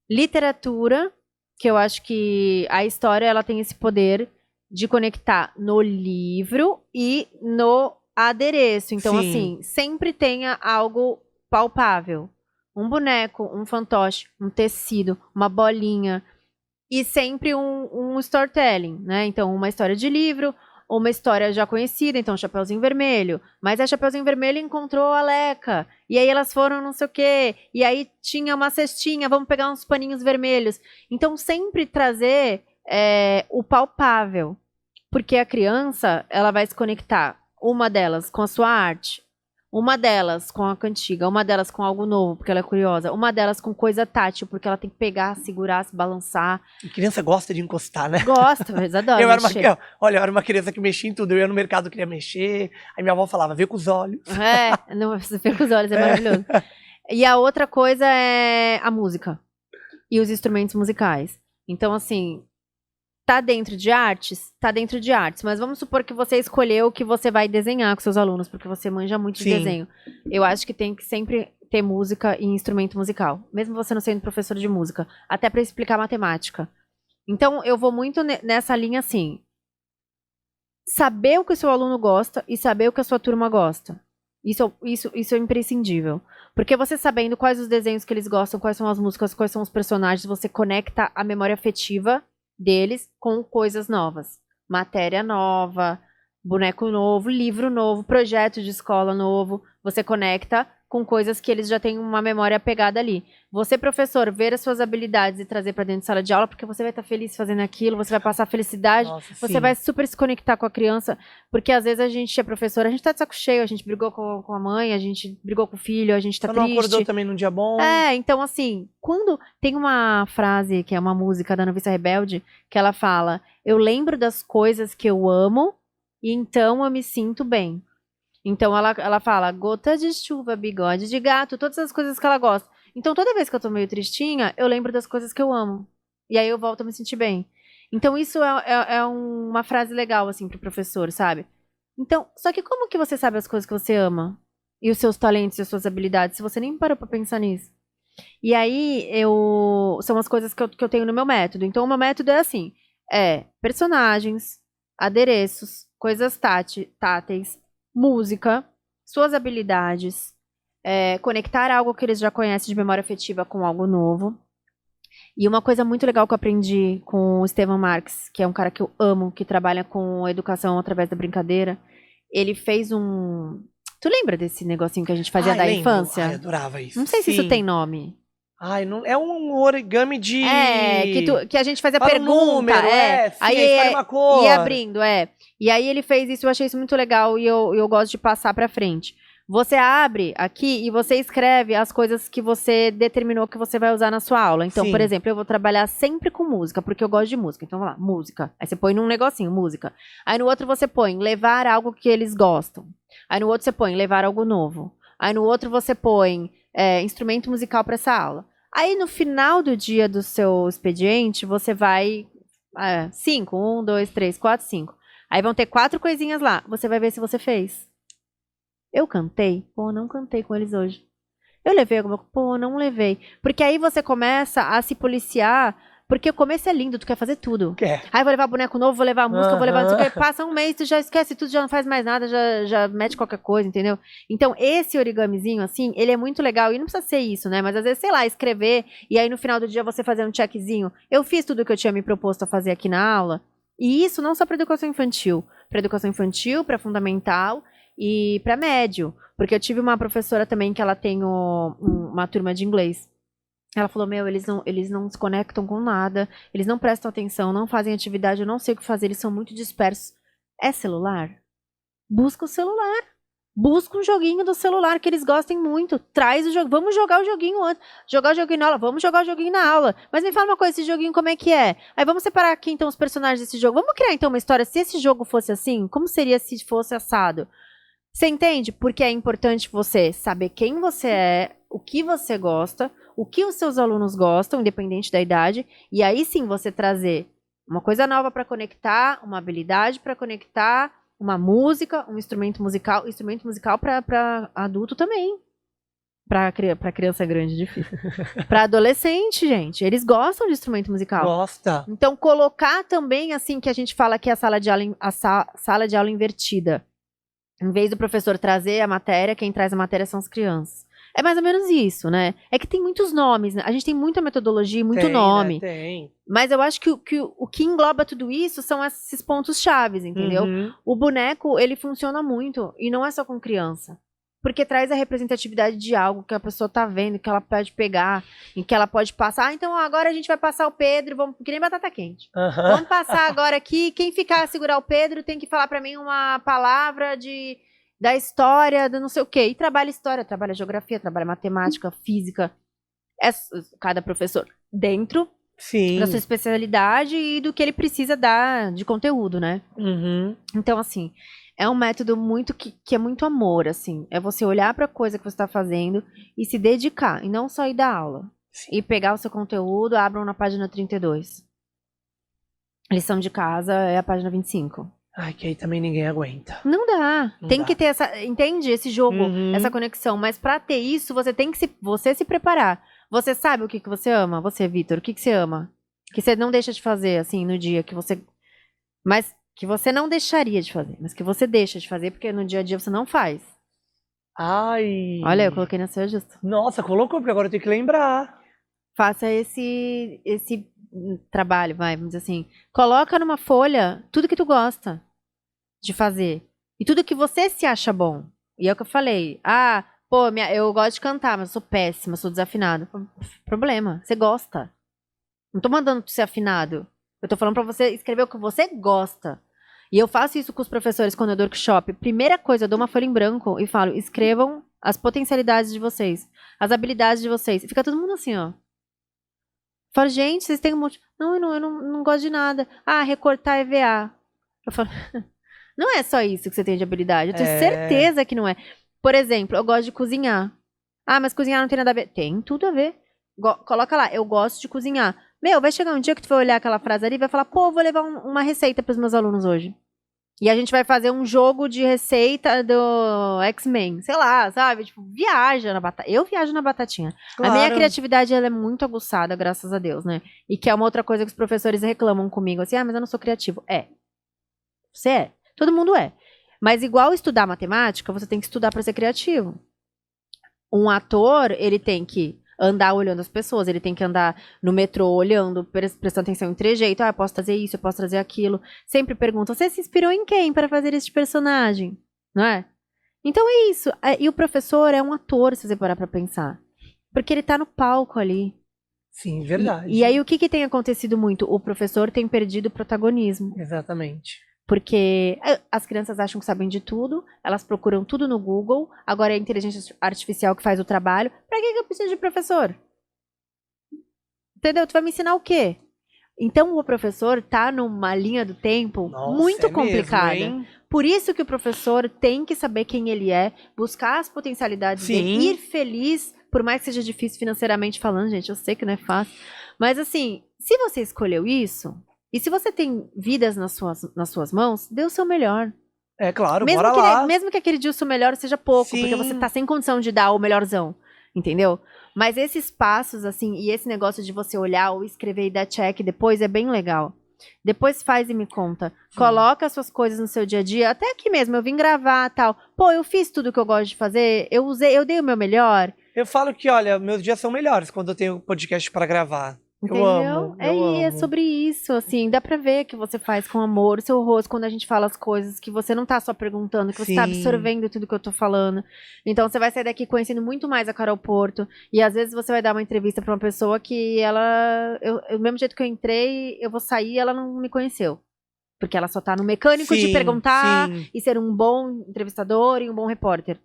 Literatura, que eu acho que a história ela tem esse poder de conectar no livro e no adereço. Então, assim, sempre tenha algo palpável. Um boneco, um fantoche, um tecido, uma bolinha. E sempre um storytelling, né? Então, uma história de livro, ou uma história já conhecida, então Chapeuzinho Vermelho. Mas a Chapeuzinho Vermelho encontrou a Leca. E aí elas foram não sei o quê. E aí tinha uma cestinha, vamos pegar uns paninhos vermelhos. Então sempre trazer o palpável. Porque a criança, ela vai se conectar, uma delas com a sua arte, uma delas com a cantiga, uma delas com algo novo, porque ela é curiosa, uma delas com coisa tátil, porque ela tem que pegar, segurar, se balançar. A criança gosta de encostar, né? Gosta, mas adora eu era uma criança que mexia em tudo. Eu ia no mercado, queria mexer. Aí minha avó falava, vê com os olhos. Não, você vê com os olhos, é maravilhoso. E a outra coisa é a música. E os instrumentos musicais. Então, assim, tá dentro de artes? Tá dentro de artes. Mas vamos supor que você escolheu que você vai desenhar com seus alunos, porque você manja muito de desenho. Eu acho que tem que sempre ter música e instrumento musical. Mesmo você não sendo professor de música. Até para explicar matemática. Então, eu vou muito nessa linha assim. Saber o que o seu aluno gosta e saber o que a sua turma gosta. Isso é imprescindível. Porque você sabendo quais os desenhos que eles gostam, quais são as músicas, quais são os personagens, você conecta a memória afetiva deles com coisas novas. Matéria nova, boneco novo, livro novo, projeto de escola novo. Você conecta com coisas que eles já têm uma memória apegada ali. Você, professor, ver as suas habilidades e trazer para dentro de sala de aula, porque você vai estar feliz fazendo aquilo, você vai passar felicidade, Nossa, você sim. vai super se conectar com a criança, porque às vezes a gente é professora, a gente tá de saco cheio, a gente brigou com a mãe, a gente brigou com o filho, a gente tá Só não acordou triste. também num dia bom. Então assim, quando tem uma frase que é uma música da Noviça Rebelde, que ela fala: eu lembro das coisas que eu amo e então eu me sinto bem. Então ela fala gota de chuva, bigode de gato, todas as coisas que ela gosta. Então toda vez que eu tô meio tristinha, eu lembro das coisas que eu amo. E aí eu volto a me sentir bem. Então isso é uma frase legal, assim, pro professor, sabe? Então, só que como que você sabe as coisas que você ama? E os seus talentos e as suas habilidades, se você nem parou pra pensar nisso? E aí, são as coisas que eu tenho no meu método. Então, o meu método é assim: personagens, adereços, coisas táteis, música, suas habilidades, conectar algo que eles já conhecem de memória afetiva com algo novo. E uma coisa muito legal que eu aprendi com o Estevam Marques, que é um cara que eu amo, que trabalha com educação através da brincadeira. Ele fez um. Tu lembra desse negocinho que a gente fazia da lembro. infância? Ai, adorava isso. Não sei se isso Sim. tem nome. Ai, não, é um origami de... Que a gente fazia Fala um pergunta, número, sim, aí escolhe uma cor. ia abrindo, E aí ele fez isso, eu achei isso muito legal e eu gosto de passar pra frente. Você abre aqui e você escreve as coisas que você determinou que você vai usar na sua aula. Então, Sim. por exemplo, eu vou trabalhar sempre com música, porque eu gosto de música. Então, vamos lá, música. Aí você põe num negocinho, música. Aí no outro você põe levar algo que eles gostam. Aí no outro você põe levar algo novo. Aí no outro você põe instrumento musical para essa aula. Aí no final do dia do seu expediente, você vai 5, 1, 2, 3, 4, 5. Aí vão ter 4 coisinhas lá. Você vai ver se você fez. Eu cantei? Pô, não cantei com eles hoje. Eu levei alguma coisa? Pô, não levei. Porque aí você começa a se policiar, porque o começo é lindo, tu quer fazer tudo. Quer. Aí vou levar boneco novo, vou levar música, vou levar não sei o quê. Passa um mês, tu já esquece tudo, já não faz mais nada, já mete qualquer coisa, entendeu? Então, esse origamizinho, assim, ele é muito legal. E não precisa ser isso, né? Mas às vezes, sei lá, escrever, e aí no final do dia você fazer um checkzinho. Eu fiz tudo que eu tinha me proposto a fazer aqui na aula. E isso não só para educação infantil. Para educação infantil, para fundamental e para médio. Porque eu tive uma professora também que ela tem uma turma de inglês. Ela falou, eles não se conectam com nada, eles não prestam atenção, não fazem atividade, eu não sei o que fazer, eles são muito dispersos. É celular? Busca o celular. Busca um joguinho do celular que eles gostem muito. Traz o jogo. Vamos jogar o joguinho antes. Jogar o joguinho na aula. Vamos jogar o joguinho na aula. Mas me fala uma coisa, esse joguinho como é que é? Aí vamos separar aqui então os personagens desse jogo. Vamos criar então uma história. Se esse jogo fosse assim, como seria se fosse assado? Você entende? Porque é importante você saber quem você é, o que você gosta, o que os seus alunos gostam, independente da idade, e aí sim você trazer uma coisa nova para conectar, uma habilidade para conectar, uma música, um instrumento musical para adulto também. Para criança grande, difícil. Para adolescente, gente, eles gostam de instrumento musical. Gosta. Então colocar também assim que a gente fala que é a sala de aula invertida. Em vez do professor trazer a matéria, quem traz a matéria são as crianças. É mais ou menos isso, né? É que tem muitos nomes, né? A gente tem muita metodologia e muito nome. Né? Tem. Mas eu acho que o que engloba tudo isso são esses pontos chaves, entendeu? Uhum. O boneco, ele funciona muito. E não é só com criança. Porque traz a representatividade de algo que a pessoa tá vendo, que ela pode pegar, em que ela pode passar. Ah, então agora a gente vai passar o Pedro, vamos, que nem batata quente. Vamos passar agora aqui, quem ficar a segurar o Pedro tem que falar pra mim uma palavra da história, do não sei o quê. E trabalha história, trabalha geografia, trabalha matemática, física. Cada professor dentro da sua especialidade e do que ele precisa dar de conteúdo, né? Uhum. Então, assim, é um método muito que é muito amor, assim. É você olhar para a coisa que você está fazendo e se dedicar, e não só ir dar aula. Sim. E pegar o seu conteúdo, abram na página 32. Lição de casa é a página 25. Ai, que aí também ninguém aguenta. Não dá. Tem que ter essa, entende? Esse jogo, essa conexão. Mas para ter isso, você tem que você se preparar. Você sabe o que você ama? Você, Vitor, o que você ama? Que você não deixa de fazer, assim, no dia que você... Mas que você não deixaria de fazer. Mas que você deixa de fazer, porque no dia a dia você não faz. Ai. Olha, eu coloquei na saia justa. Nossa, colocou, porque agora eu tenho que lembrar. Faça esse trabalho, vamos dizer assim. Coloca numa folha tudo que tu gosta. de fazer. E tudo que você se acha bom. E é o que eu falei. Pô, eu gosto de cantar, mas eu sou péssima, sou desafinada. Problema, você gosta. Não tô mandando pra ser afinado. Eu tô falando pra você escrever o que você gosta. E eu faço isso com os professores quando eu dou workshop. Primeira coisa, eu dou uma folha em branco e falo, escrevam as potencialidades de vocês, as habilidades de vocês. E fica todo mundo assim, ó. Falo, gente, vocês têm um monte... Não, eu não gosto de nada. Recortar EVA. Eu falo, não é só isso que você tem de habilidade. Eu tenho certeza que não é. Por exemplo, eu gosto de cozinhar. Mas cozinhar não tem nada a ver. Tem tudo a ver. Coloca lá, eu gosto de cozinhar. Vai chegar um dia que tu vai olhar aquela frase ali e vai falar, pô, vou levar uma receita pros meus alunos hoje. E a gente vai fazer um jogo de receita do X-Men. Sei lá, sabe? Tipo, viaja na batata. Eu viajo na batatinha. Claro. A minha criatividade, ela é muito aguçada, graças a Deus, né? E que é uma outra coisa que os professores reclamam comigo. Assim, mas eu não sou criativo. Você é. Todo mundo é. Mas igual estudar matemática, você tem que estudar para ser criativo. Um ator, ele tem que andar olhando as pessoas, ele tem que andar no metrô olhando, prestando atenção em trejeito. Eu posso trazer isso, eu posso trazer aquilo. Sempre perguntam, você se inspirou em quem para fazer esse personagem? Não é? Então é isso. E o professor é um ator, se você parar pra pensar. Porque ele tá no palco ali. Sim, verdade. E aí o que tem acontecido muito? O professor tem perdido o protagonismo. Exatamente. Porque as crianças acham que sabem de tudo, elas procuram tudo no Google, agora é a inteligência artificial que faz o trabalho. Pra que eu preciso de professor? Entendeu? Tu vai me ensinar o quê? Então o professor tá numa linha do tempo muito complicada. Mesmo, por isso que o professor tem que saber quem ele é, buscar as potencialidades dele, ir feliz, por mais que seja difícil financeiramente falando, gente, eu sei que não é fácil. Mas assim, se você escolheu isso... E se você tem vidas nas suas mãos, dê o seu melhor. É claro, mesmo bora lá. Mesmo que aquele dia o seu melhor seja pouco, Sim. porque você tá sem condição de dar o melhorzão, entendeu? Mas esses passos, assim, e esse negócio de você olhar ou escrever e dar check depois é bem legal. Depois faz e me conta. Coloca as suas coisas no seu dia a dia, até aqui mesmo, eu vim gravar e tal. Pô, eu fiz tudo que eu gosto de fazer, eu dei o meu melhor. Eu falo que, olha, meus dias são melhores quando eu tenho podcast para gravar. Entendeu? Eu amo. É sobre isso, assim, dá pra ver que você faz com amor o seu rosto quando a gente fala as coisas, que você não tá só perguntando, que você tá absorvendo tudo que eu tô falando. Então você vai sair daqui conhecendo muito mais a Carol Porto, e às vezes você vai dar uma entrevista pra uma pessoa que do mesmo jeito que eu entrei, eu vou sair e ela não me conheceu. Porque ela só tá no mecânico de perguntar e ser um bom entrevistador e um bom repórter.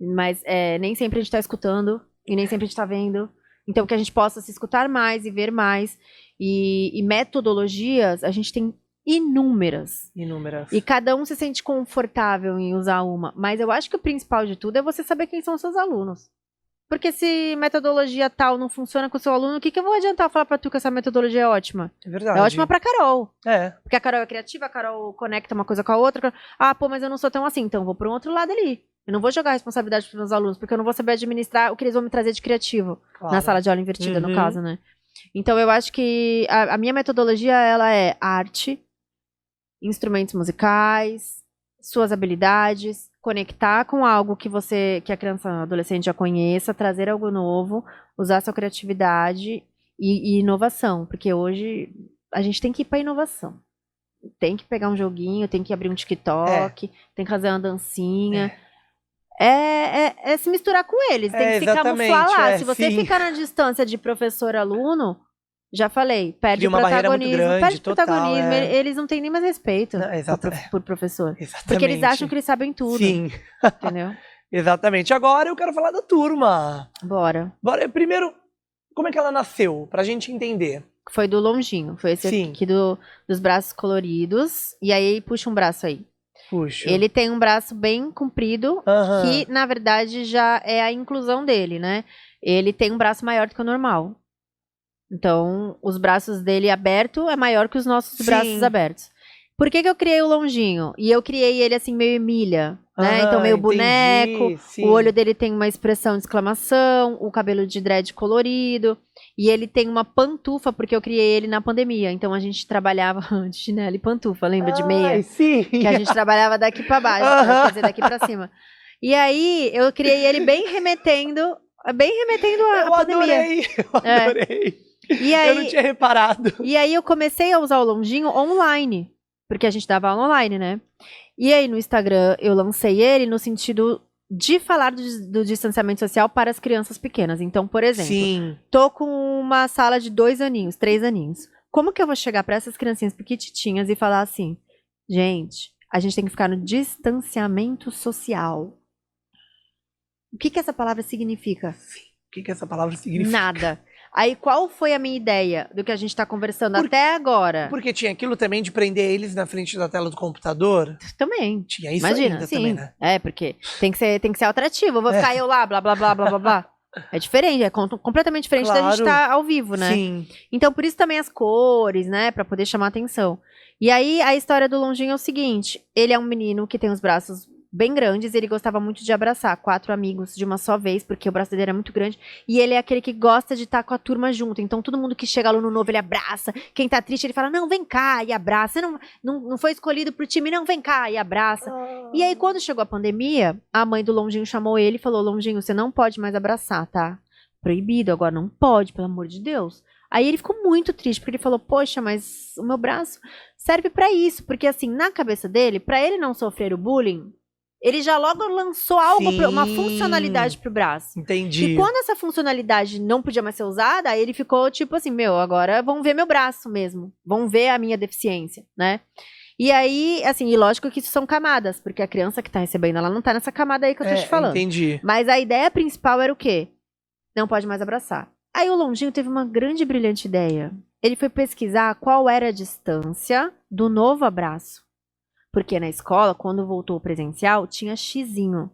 Mas nem sempre a gente tá escutando, e nem sempre a gente tá vendo. Então, que a gente possa se escutar mais e ver mais. E metodologias, a gente tem inúmeras. E cada um se sente confortável em usar uma. Mas eu acho que o principal de tudo é você saber quem são os seus alunos. Porque se metodologia tal não funciona com o seu aluno, o que eu vou adiantar falar pra tu que essa metodologia é ótima? É verdade. É ótima pra Carol. É. Porque a Carol é criativa, a Carol conecta uma coisa com a outra. Pô, mas eu não sou tão assim, então vou pra um outro lado ali. Eu não vou jogar a responsabilidade pros meus alunos, porque eu não vou saber administrar o que eles vão me trazer de criativo. Claro. Na sala de aula invertida, no caso, né? Então eu acho que a minha metodologia, ela é arte, instrumentos musicais, suas habilidades, conectar com algo que a criança, adolescente já conheça, trazer algo novo, usar sua criatividade e inovação, porque hoje a gente tem que ir pra inovação. Tem que pegar um joguinho, tem que abrir um TikTok, tem que fazer uma dancinha. É se misturar com eles, tem que se camuflar lá. Se você ficar na distância de professor-aluno, já falei, perde o protagonismo, eles não têm nem mais respeito por professor. Exatamente. Porque eles acham que eles sabem tudo. Sim. Entendeu? Exatamente. Agora eu quero falar da turma. Bora. Primeiro, como é que ela nasceu? Pra gente entender. Foi do longinho. Foi esse aqui dos braços coloridos. E aí, puxa um braço aí. Puxa. Ele tem um braço bem comprido, que na verdade já é a inclusão dele, né? Ele tem um braço maior do que o normal. Então, os braços dele aberto é maior que os nossos braços abertos. Por que eu criei o longinho? E eu criei ele assim, meio Emília, né? Então, meio boneco, o olho dele tem uma expressão de exclamação, o cabelo de dread colorido, e ele tem uma pantufa, porque eu criei ele na pandemia. Então, a gente trabalhava de chinelo e pantufa, lembra de meia? Sim. Que a gente trabalhava daqui pra baixo, quer dizer, daqui pra cima. E aí, eu criei ele bem remetendo à pandemia. Eu adorei. E aí, eu não tinha reparado. E aí, eu comecei a usar o longinho online. Porque a gente dava aula online, né? E aí, no Instagram, eu lancei ele no sentido de falar do distanciamento social para as crianças pequenas. Então, por exemplo, Sim. tô com uma sala de 2 aninhos, 3 aninhos. Como que eu vou chegar para essas criancinhas pequititinhas e falar assim, gente, a gente tem que ficar no distanciamento social. O que que essa palavra significa? O que essa palavra significa? Nada. Aí, qual foi a minha ideia do que a gente tá conversando até agora? Porque tinha aquilo também de prender eles na frente da tela do computador. Também. Tinha isso Imagina, ainda sim. também, né? É, porque tem que ser atrativo. Eu vou ficar eu lá, blá, blá, blá, blá, blá, blá. É diferente, é completamente diferente da gente estar ao vivo, né? Sim. Então, por isso também as cores, né? Pra poder chamar atenção. E aí, a história do Longinho é o seguinte. Ele é um menino que tem os braços bem grandes, ele gostava muito de abraçar 4 amigos de uma só vez, porque o braço dele era muito grande, e ele é aquele que gosta de estar com a turma junto, então todo mundo que chega aluno novo, ele abraça, quem tá triste, ele fala, não, vem cá, e abraça, não foi escolhido pro time, não, vem cá, e abraça. E aí, quando chegou a pandemia, a mãe do Longinho chamou ele e falou, Longinho, você não pode mais abraçar, tá? Proibido, agora não pode, pelo amor de Deus. Aí ele ficou muito triste, porque ele falou, poxa, mas o meu braço serve pra isso, porque assim, na cabeça dele, pra ele não sofrer o bullying, ele já logo lançou algo, uma funcionalidade pro braço. Entendi. E quando essa funcionalidade não podia mais ser usada, aí ele ficou tipo assim, agora vão ver meu braço mesmo. Vão ver a minha deficiência, né? E aí, assim, e lógico que isso são camadas, porque a criança que tá recebendo, ela não tá nessa camada aí que eu tô te falando. Entendi. Mas a ideia principal era o quê? Não pode mais abraçar. Aí o Longinho teve uma grande e brilhante ideia. Ele foi pesquisar qual era a distância do novo abraço. Porque na escola, quando voltou o presencial, tinha xizinho.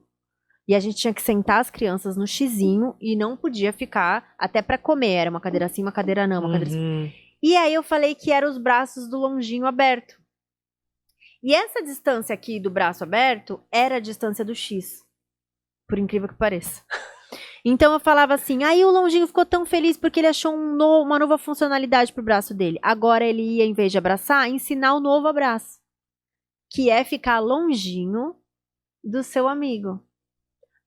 E a gente tinha que sentar as crianças no xizinho e não podia ficar até pra comer. Era uma cadeira assim, uma cadeira não, uma cadeira assim. E aí eu falei que eram os braços do Longinho aberto. E essa distância aqui do braço aberto era a distância do X. Por incrível que pareça. Então eu falava assim, aí o Longinho ficou tão feliz porque ele achou uma nova funcionalidade pro braço dele. Agora ele ia, em vez de abraçar, ensinar o novo abraço. Que é ficar longinho do seu amigo.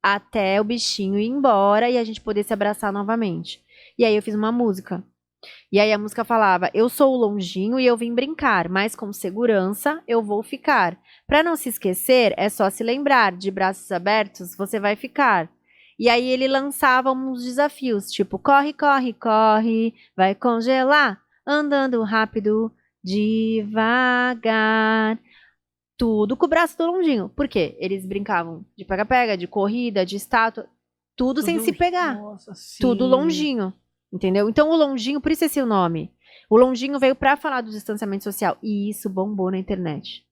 Até o bichinho ir embora e a gente poder se abraçar novamente. E aí eu fiz uma música. E aí a música falava, eu sou o Longinho e eu vim brincar, mas com segurança eu vou ficar. Pra não se esquecer, é só se lembrar, de braços abertos você vai ficar. E aí ele lançava uns desafios, tipo, corre, corre, corre, vai congelar, andando rápido, devagar. Tudo com o braço do Longinho. Por quê? Eles brincavam de pega-pega, de corrida, de estátua. Tudo sem se pegar. Nossa, sim. Tudo longinho. Entendeu? Então o Longinho, por isso esse é o nome. O Longinho veio pra falar do distanciamento social. E isso bombou na internet.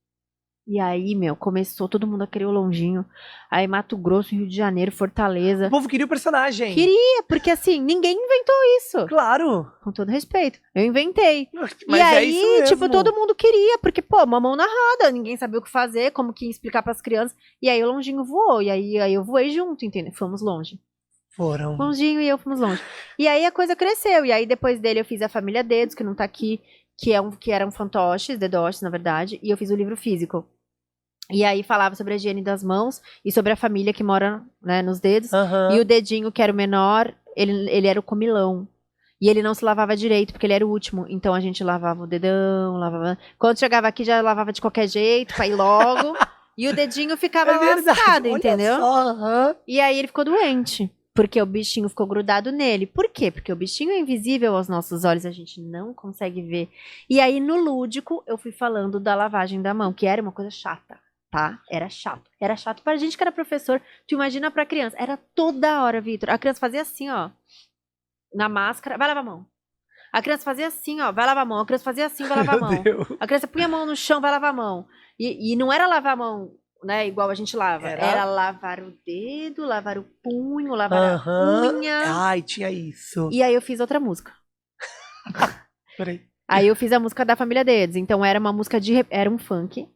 E aí, começou todo mundo a querer o Longinho. Aí Mato Grosso, Rio de Janeiro, Fortaleza. O povo queria o personagem. Queria, porque assim, ninguém inventou isso. Claro. Com todo respeito. Eu inventei. Mas e aí, isso mesmo. tipo, todo mundo queria, porque, pô, uma mão na roda, ninguém sabia o que fazer, como que explicar pras crianças. E aí o Longinho voou, e aí eu voei junto, entendeu? Fomos longe. Foram. Longinho e eu fomos longe. E aí a coisa cresceu, e aí depois dele eu fiz a Família Dedos, que não tá aqui, que eram fantoches, dedoches, na verdade, e eu fiz o livro físico. E aí falava sobre a higiene das mãos e sobre a família que mora, né, nos dedos. E o dedinho, que era o menor, ele era o comilão. E ele não se lavava direito, porque ele era o último. Então a gente lavava o dedão, lavava... Quando chegava aqui, já lavava de qualquer jeito, pra ir logo. E o dedinho ficava lascado, entendeu? Só, E aí ele ficou doente. Porque o bichinho ficou grudado nele. Por quê? Porque o bichinho é invisível aos nossos olhos, a gente não consegue ver. E aí no lúdico, eu fui falando da lavagem da mão, que era uma coisa chata. Tá? Era chato. Era chato pra gente que era professor. Tu imagina pra criança. Era toda hora, Vitor. A criança fazia assim, ó. Na máscara. Vai lavar a mão. A criança fazia assim, ó. Vai lavar a mão. A criança fazia assim, vai lavar a mão. Deus. A criança punha a mão no chão, vai lavar a mão. E não era lavar a mão, né? Igual a gente lava. Era lavar o dedo, lavar o punho, lavar a unha. Ai, tinha isso. E aí eu fiz outra música. Peraí. Aí eu fiz a música da Família Dedos. Então era uma música era um funk.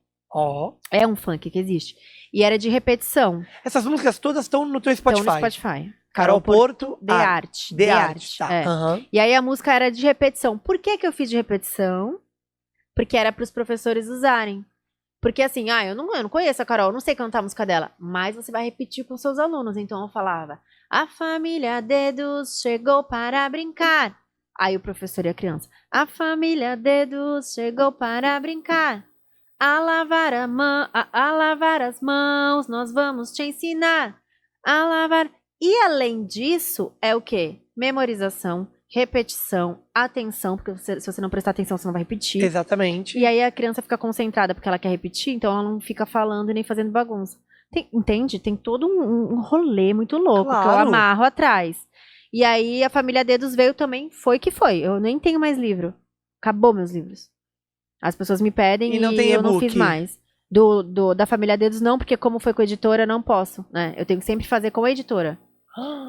É um funk que existe. E era de repetição. Essas músicas todas estão no teu Spotify. Estão no Spotify. Carol Porto, The Art. The Art, tá. É. E aí a música era de repetição. Por que eu fiz de repetição? Porque era para os professores usarem. Porque assim, eu não conheço a Carol, não sei cantar a música dela. Mas você vai repetir com seus alunos. Então eu falava, a família Dedos chegou para brincar. Aí o professor e a criança, a família Dedos chegou para brincar. A lavar as mãos, nós vamos te ensinar a lavar. E além disso, é o quê? Memorização, repetição, atenção, porque se você não prestar atenção, você não vai repetir. Exatamente. E aí a criança fica concentrada porque ela quer repetir, então ela não fica falando e nem fazendo bagunça. Entende? Tem todo um rolê muito louco que eu Claro. amarro atrás. E aí a família Dedos veio também, foi que foi. Eu nem tenho mais livro. Acabou meus livros. As pessoas me pedem E não tem eu não e-book? fiz mais. Da família Dedos não, porque como foi com a editora, não posso, né? Eu tenho que sempre fazer com a editora.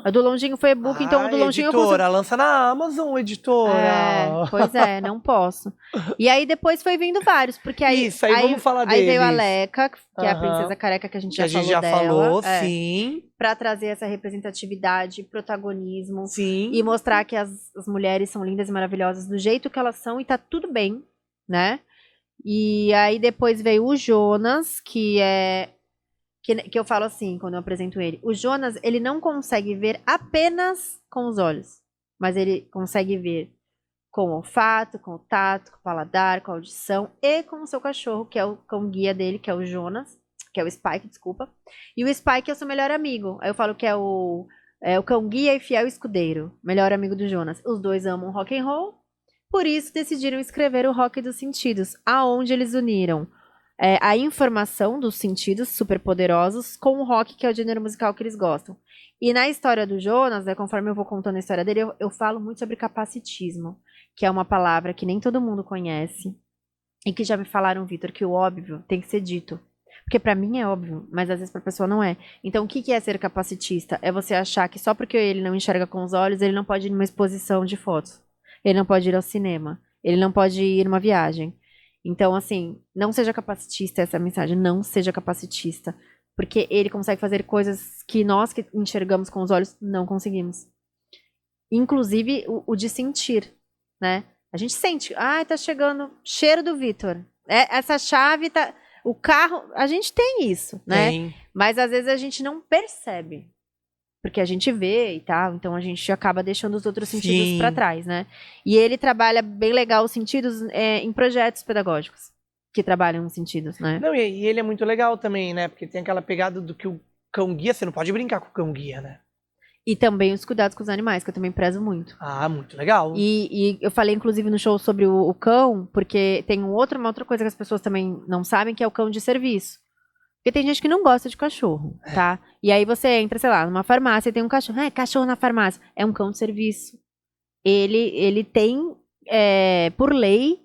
A do Longinho foi e-book, então o do Longinho eu consigo... editora, lança na Amazon, editora. Pois é, não posso. E aí depois foi vindo vários, porque aí... Isso, aí vamos falar Aí veio a deles. Leca, que é a Aham. princesa careca que a gente Que já a gente falou já dela. falou, É, sim. pra trazer essa representatividade, protagonismo. Sim. E mostrar que as mulheres são lindas e maravilhosas do jeito que elas são e tá tudo bem, né? E aí depois veio o Jonas, que é... Que eu falo assim, quando eu apresento ele. O Jonas, ele não consegue ver apenas com os olhos. Mas ele consegue ver com o olfato, com o tato, com o paladar, com a audição e com o seu cachorro, que é o cão guia dele, que é o Jonas. Que é o Spike, desculpa. E o Spike é o seu melhor amigo. Aí eu falo que é o cão guia e fiel escudeiro. Melhor amigo do Jonas. Os dois amam rock and roll. Por isso decidiram escrever o Rock dos Sentidos, aonde eles uniram a informação dos sentidos superpoderosos com o rock, que é o gênero musical que eles gostam. E na história do Jonas, né, conforme eu vou contando a história dele, eu falo muito sobre capacitismo, que é uma palavra que nem todo mundo conhece, e que já me falaram, Vitor, que o óbvio tem que ser dito. Porque pra mim é óbvio, mas às vezes pra pessoa não é. Então o que é ser capacitista? É você achar que só porque ele não enxerga com os olhos, ele não pode ir numa exposição de fotos. Ele não pode ir ao cinema. Ele não pode ir numa viagem. Então, assim, não seja capacitista, essa é a mensagem. Não seja capacitista. Porque ele consegue fazer coisas que nós que enxergamos com os olhos não conseguimos. Inclusive o de sentir, né? A gente sente, tá chegando cheiro do Vitor. Essa chave tá... O carro, a gente tem isso, né? Tem. Mas às vezes a gente não percebe. Porque a gente vê e tal, então a gente acaba deixando os outros sentidos para trás, né? E ele trabalha bem legal os sentidos em projetos pedagógicos que trabalham os sentidos, né? Não, e ele é muito legal também, né? Porque tem aquela pegada do que o cão guia, você não pode brincar com o cão guia, né? E também os cuidados com os animais, que eu também prezo muito. Ah, muito legal. E eu falei, inclusive, no show sobre o cão, porque tem uma outra coisa que as pessoas também não sabem, que é o cão de serviço. Porque tem gente que não gosta de cachorro, tá? E aí você entra, sei lá, numa farmácia e tem um cachorro. Cachorro na farmácia. É um cão de serviço. Ele tem, por lei,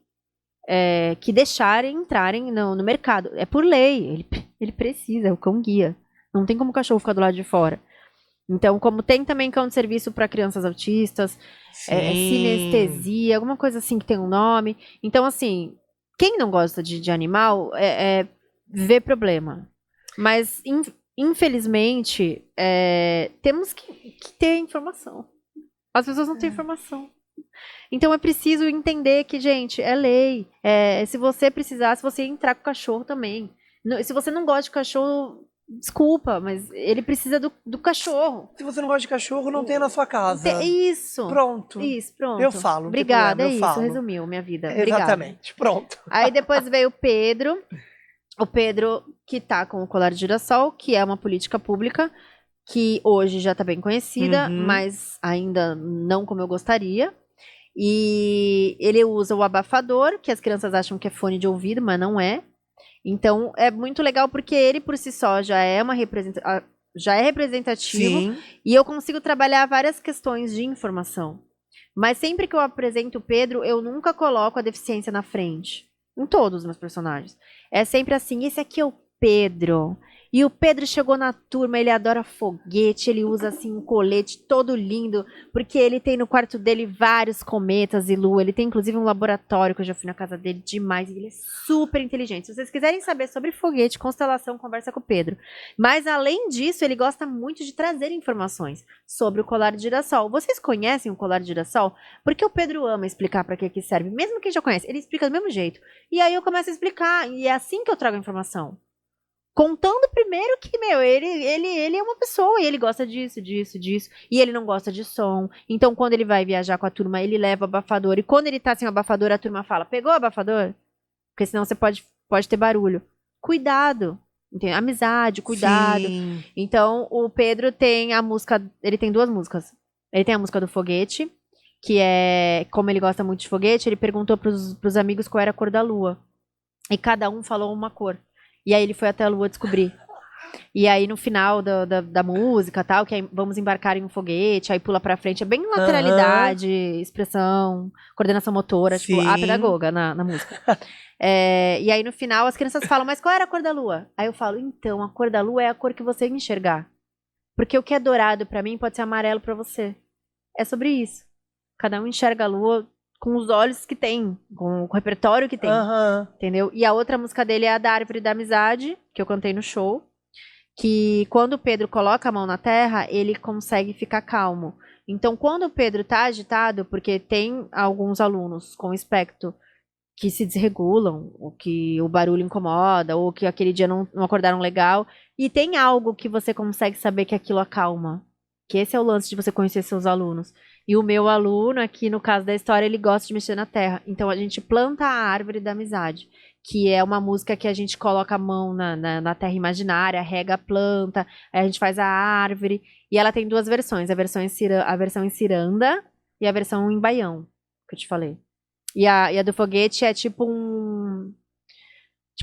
que deixarem entrarem no mercado. É por lei. Ele precisa, é o cão guia. Não tem como o cachorro ficar do lado de fora. Então, como tem também cão de serviço para crianças autistas, sinestesia, alguma coisa assim que tem um nome. Então, assim, quem não gosta de animal vê problema. Mas, infelizmente, temos que ter informação. As pessoas não têm informação. Então é preciso entender que, gente, é lei. Se você precisar, se você entrar com o cachorro também. Se você não gosta de cachorro, desculpa, mas ele precisa do cachorro. Se você não gosta de cachorro, não tenha na sua casa. Isso. Pronto. Isso, pronto. Eu falo. Obrigada, problema, eu falo. resumiu minha vida. Exatamente, Obrigada. pronto. Aí depois veio o Pedro. O Pedro, que tá com o colar de girassol, que é uma política pública, que hoje já tá bem conhecida, mas ainda não como eu gostaria. E ele usa o abafador, que as crianças acham que é fone de ouvido, mas não é. Então, é muito legal porque ele, por si só, já é representativo. Sim. E eu consigo trabalhar várias questões de informação. Mas sempre que eu apresento o Pedro, eu nunca coloco a deficiência na frente. Em todos os meus personagens. É sempre assim, esse aqui é o Pedro. E o Pedro chegou na turma, ele adora foguete, ele usa assim um colete todo lindo, porque ele tem no quarto dele vários cometas e lua. Ele tem inclusive um laboratório, que eu já fui na casa dele demais, e ele é super inteligente. Se vocês quiserem saber sobre foguete, constelação, conversa com o Pedro. Mas além disso, ele gosta muito de trazer informações sobre o colar de girassol. Vocês conhecem o colar de girassol? Porque o Pedro ama explicar para que serve, mesmo quem já conhece, ele explica do mesmo jeito. E aí eu começo a explicar, e é assim que eu trago a informação. Contando primeiro que, ele é uma pessoa e ele gosta disso. E ele não gosta de som. Então, quando ele vai viajar com a turma, ele leva o abafador. E quando ele tá sem o abafador, a turma fala, pegou o abafador? Porque senão você pode pode ter barulho. Cuidado. Entendeu? Amizade, cuidado. Sim. Então, o Pedro tem a música... Ele tem 2 músicas. Ele tem a música do foguete, que é... Como ele gosta muito de foguete, ele perguntou pros amigos qual era a cor da lua. E cada um falou uma cor. E aí ele foi até a lua descobrir. E aí no final da música, tal, que aí vamos embarcar em um foguete, aí pula pra frente. É bem lateralidade, expressão, coordenação motora, tipo, a Sim. pedagoga na música. E aí no final as crianças falam, mas qual era a cor da lua? Aí eu falo, então, a cor da lua é a cor que você enxergar. Porque o que é dourado pra mim pode ser amarelo pra você. É sobre isso. Cada um enxerga a lua com os olhos que tem, com o repertório que tem. Entendeu? E a outra música dele é a da Árvore da Amizade, que eu cantei no show. Que quando o Pedro coloca a mão na terra, ele consegue ficar calmo. Então, quando o Pedro tá agitado, porque tem alguns alunos com espectro que se desregulam, ou que o barulho incomoda, ou que aquele dia não acordaram legal, e tem algo que você consegue saber que aquilo acalma. Que esse é o lance de você conhecer seus alunos. E o meu aluno, aqui no caso da história, ele gosta de mexer na terra. Então, a gente planta a árvore da amizade, que é uma música que a gente coloca a mão na terra imaginária, rega a planta, aí a gente faz a árvore. E ela tem 2 versões, a versão em ciranda e a versão em baião, que eu te falei. E a do foguete é tipo um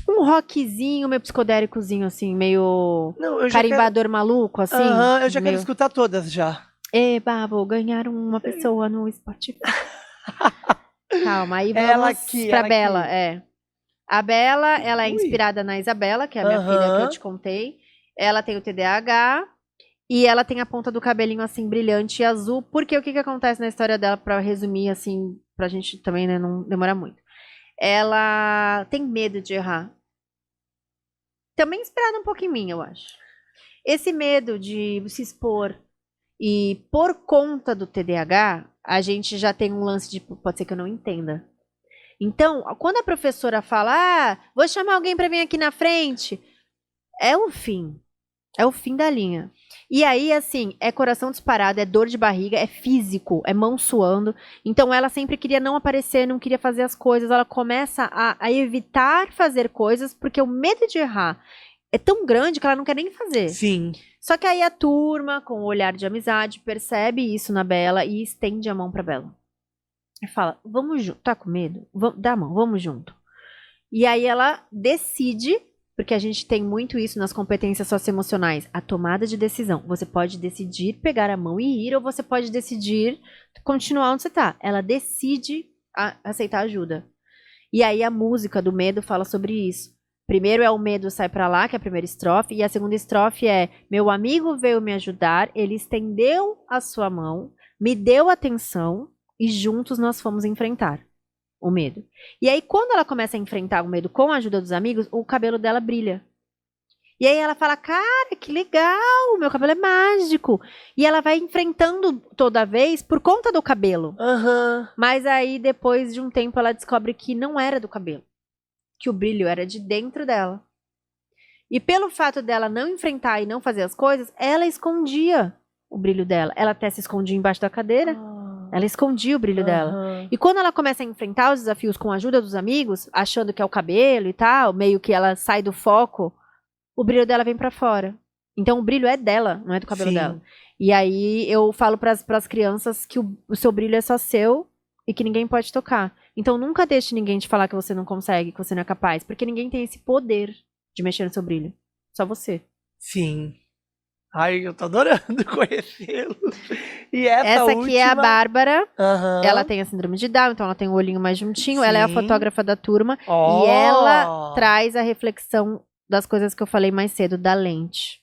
rockzinho, meio psicodélicozinho, assim, meio carimbador maluco, assim. Eu já quero escutar todas já. Eba, vou ganhar uma pessoa no Spotify. Calma, aí vamos Ela aqui, pra ela Bela, aqui. A Bela, ela é Ui. inspirada na Isabela, que é a minha filha que eu te contei. Ela tem o TDAH e ela tem a ponta do cabelinho assim brilhante e azul, porque o que acontece na história dela, pra resumir assim, pra gente também, né, não demorar muito. Ela tem medo de errar. Também inspirada um pouco em mim, eu acho. Esse medo de se expor e por conta do TDAH, a gente já tem um lance de pode ser que eu não entenda. Então, quando a professora fala, vou chamar alguém para vir aqui na frente, é o fim. É o fim da linha. E aí, assim, é coração disparado, é dor de barriga, é físico, é mão suando. Então, ela sempre queria não aparecer, não queria fazer as coisas. Ela começa a evitar fazer coisas, porque o medo de errar é tão grande que ela não quer nem fazer. Sim. Só que aí a turma, com o olhar de amizade, percebe isso na Bela e estende a mão pra Bela. E fala, vamos junto, tá com medo? Dá a mão, vamos junto. E aí ela decide, porque a gente tem muito isso nas competências socioemocionais, a tomada de decisão. Você pode decidir pegar a mão e ir, ou você pode decidir continuar onde você tá. Ela decide aceitar ajuda. E aí a música do medo fala sobre isso. Primeiro é o medo sai pra lá, que é a primeira estrofe, e a segunda estrofe é, meu amigo veio me ajudar, ele estendeu a sua mão, me deu atenção, e juntos nós fomos enfrentar o medo. E aí, quando ela começa a enfrentar o medo com a ajuda dos amigos, o cabelo dela brilha. E aí ela fala, cara, que legal, meu cabelo é mágico. E ela vai enfrentando toda vez por conta do cabelo. Mas aí, depois de um tempo, ela descobre que não era do cabelo. Que o brilho era de dentro dela. E pelo fato dela não enfrentar e não fazer as coisas, ela escondia o brilho dela. Ela até se escondia embaixo da cadeira. Ela escondia o brilho dela. E quando ela começa a enfrentar os desafios com a ajuda dos amigos, achando que é o cabelo e tal, meio que ela sai do foco, o brilho dela vem pra fora. Então o brilho é dela, não é do cabelo dela. E aí eu falo pras crianças que o seu brilho é só seu e que ninguém pode tocar. Então nunca deixe ninguém te falar que você não consegue, que você não é capaz, porque ninguém tem esse poder de mexer no seu brilho. Só você. Sim. Ai, eu tô adorando conhecê-lo. E essa aqui última... é a Bárbara. Ela tem a síndrome de Down, então ela tem o olhinho mais juntinho. Sim. Ela é a fotógrafa da turma. E ela traz a reflexão das coisas que eu falei mais cedo, da lente.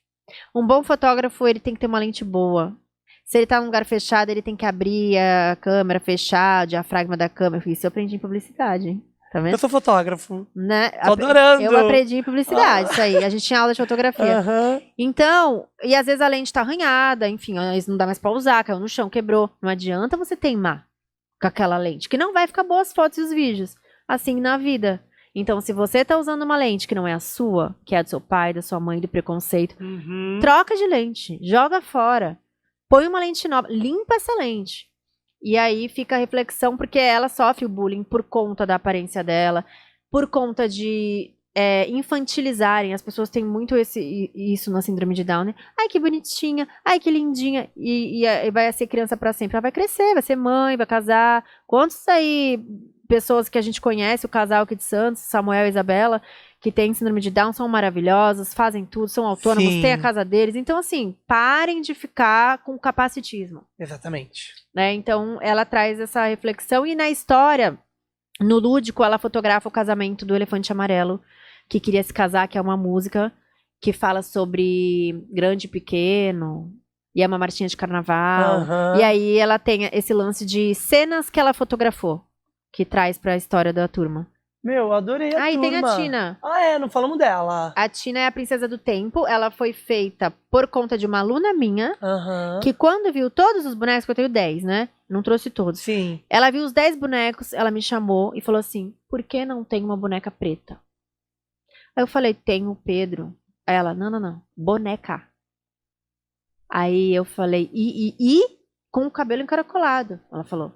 Um bom fotógrafo, ele tem que ter uma lente boa. Se ele tá num lugar fechado, ele tem que abrir a câmera, fechar o diafragma da câmera. Isso eu aprendi em publicidade, hein? Tá vendo? Eu sou fotógrafo. Né? Tô adorando. Eu aprendi em publicidade, isso aí. A gente tinha aula de fotografia. Então, e às vezes a lente tá arranhada, enfim, às vezes não dá mais pra usar, caiu no chão, quebrou. Não adianta você teimar com aquela lente, que não vai ficar boas as fotos e os vídeos. Assim na vida. Então, se você tá usando uma lente que não é a sua, que é a do seu pai, da sua mãe, do preconceito, troca de lente, joga fora. Põe uma lente nova, limpa essa lente. E aí fica a reflexão, porque ela sofre o bullying por conta da aparência dela, por conta de infantilizarem. As pessoas têm muito isso na síndrome de Down, né? Ai, que bonitinha, ai, que lindinha. E vai ser criança pra sempre. Ela vai crescer, vai ser mãe, vai casar. Quantos aí, pessoas que a gente conhece, o casal aqui de Santos, Samuel e Isabela, que tem síndrome de Down, são maravilhosos, fazem tudo, são autônomos, Sim. têm a casa deles. Então, assim, parem de ficar com capacitismo. Exatamente. Né? Então, ela traz essa reflexão. E na história, no lúdico, ela fotografa o casamento do Elefante Amarelo, que queria se casar, que é uma música que fala sobre grande e pequeno, e é uma marchinha de carnaval. Aham. E aí ela tem esse lance de cenas que ela fotografou, que traz pra história da turma. Meu, adorei a E turma. tem a Tina. Não falamos dela. A Tina é a princesa do tempo. Ela foi feita por conta de uma aluna minha, Aham. que quando viu todos os bonecos, que eu tenho 10, né? Não trouxe todos. Sim. Ela viu os 10 bonecos, ela me chamou e falou assim, por que não tem uma boneca preta? Aí eu falei, tem o Pedro. Aí ela, não, boneca. Aí eu falei, e com o cabelo encaracolado, ela falou.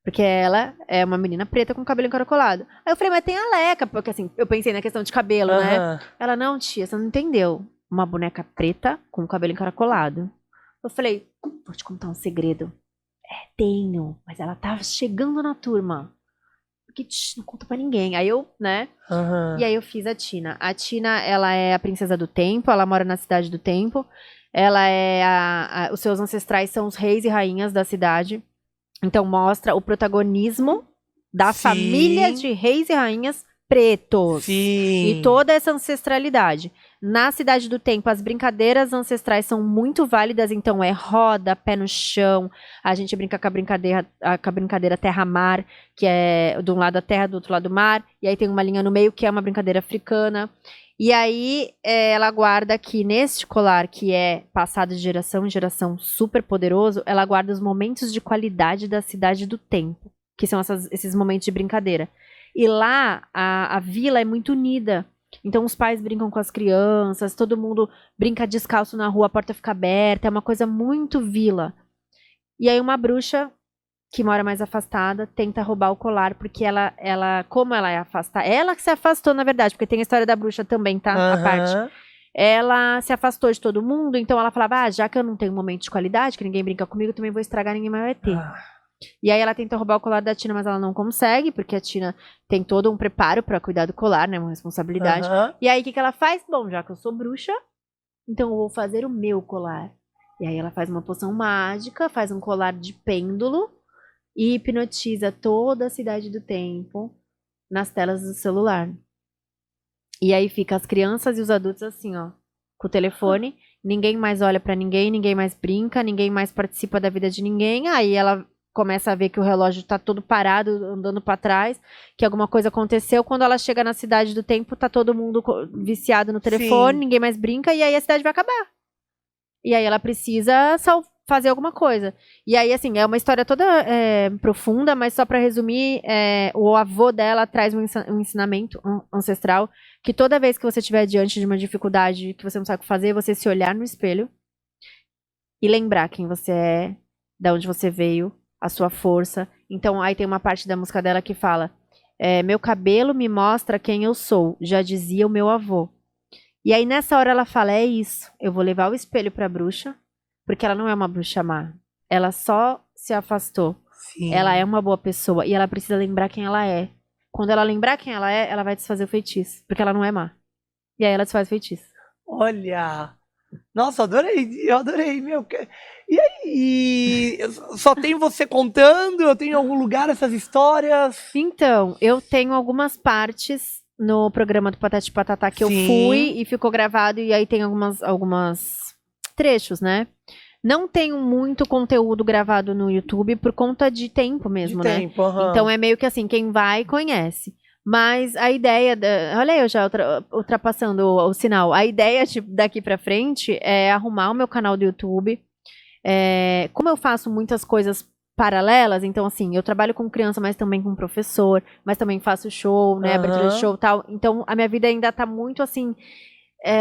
Porque ela é uma menina preta com cabelo encaracolado. Aí eu falei, mas tem a Leca, porque assim, eu pensei na questão de cabelo, né? Aham. Ela, não, tia, você não entendeu. Uma boneca preta com cabelo encaracolado. Eu falei, vou te contar um segredo. Tenho, mas ela tá chegando na turma. Porque não conta pra ninguém. Aí eu, né? Aham. E aí eu fiz a Tina. A Tina, ela é a princesa do tempo, ela mora na cidade do tempo. Ela é os seus ancestrais são os reis e rainhas da cidade. Então mostra o protagonismo da Sim. família de reis e rainhas pretos. Sim. E toda essa ancestralidade. Na Cidade do Tempo, as brincadeiras ancestrais são muito válidas, então é roda, pé no chão, a gente brinca com a brincadeira terra-mar, que é de um lado a terra, do outro lado o mar, e aí tem uma linha no meio que é uma brincadeira africana. E aí ela guarda aqui neste colar, que é passado de geração em geração, super poderoso, ela guarda os momentos de qualidade da Cidade do Tempo, que são esses momentos de brincadeira. E lá, a vila é muito unida. Então, os pais brincam com as crianças, todo mundo brinca descalço na rua, a porta fica aberta, é uma coisa muito vila. E aí, uma bruxa, que mora mais afastada, tenta roubar o colar, porque como ela é afastada, ela que se afastou, na verdade, porque tem a história da bruxa também, tá? A parte. Aham. Ela se afastou de todo mundo, então ela falava, já que eu não tenho um momento de qualidade, que ninguém brinca comigo, eu também vou estragar, ninguém mais vai ter. E aí ela tenta roubar o colar da Tina, mas ela não consegue, porque a Tina tem todo um preparo pra cuidar do colar, né? Uma responsabilidade. Aham. E aí o que ela faz? Bom, já que eu sou bruxa, então eu vou fazer o meu colar. E aí ela faz uma poção mágica, faz um colar de pêndulo e hipnotiza toda a Cidade do Tempo nas telas do celular. E aí fica as crianças e os adultos assim, ó, com o telefone, ninguém mais olha pra ninguém, ninguém mais brinca, ninguém mais participa da vida de ninguém. Aí ela começa a ver que o relógio tá todo parado, andando pra trás, que alguma coisa aconteceu. Quando ela chega na Cidade do Tempo, tá todo mundo viciado no telefone, Sim. ninguém mais brinca, e aí a cidade vai acabar. E aí ela precisa fazer alguma coisa. E aí, assim, é uma história toda profunda, mas só pra resumir, o avô dela traz um ensinamento ancestral, que toda vez que você estiver diante de uma dificuldade que você não sabe o que fazer, você se olhar no espelho e lembrar quem você é, de onde você veio, a sua força. Então, aí tem uma parte da música dela que fala, meu cabelo me mostra quem eu sou, já dizia o meu avô. E aí, nessa hora, ela fala, é isso, eu vou levar o espelho pra bruxa, porque ela não é uma bruxa má. Ela só se afastou. Sim. Ela é uma boa pessoa e ela precisa lembrar quem ela é. Quando ela lembrar quem ela é, ela vai desfazer o feitiço, porque ela não é má. E aí ela desfaz o feitiço. Olha! Nossa, eu adorei, meu. E aí, só tem você contando? Eu tenho em algum lugar essas histórias? Então, eu tenho algumas partes no programa do Patati Patatá que eu Sim. fui e ficou gravado, e aí tem algumas trechos, né? Não tenho muito conteúdo gravado no YouTube por conta de tempo mesmo, De né? tempo, aham. Então é meio que assim, quem vai conhece. Mas a ideia, olha eu já ultrapassando o sinal, a ideia daqui pra frente é arrumar o meu canal do YouTube. Como eu faço muitas coisas paralelas, então assim, eu trabalho com criança, mas também com professor, mas também faço show, né, abertura de show e tal. Então a minha vida ainda tá muito assim,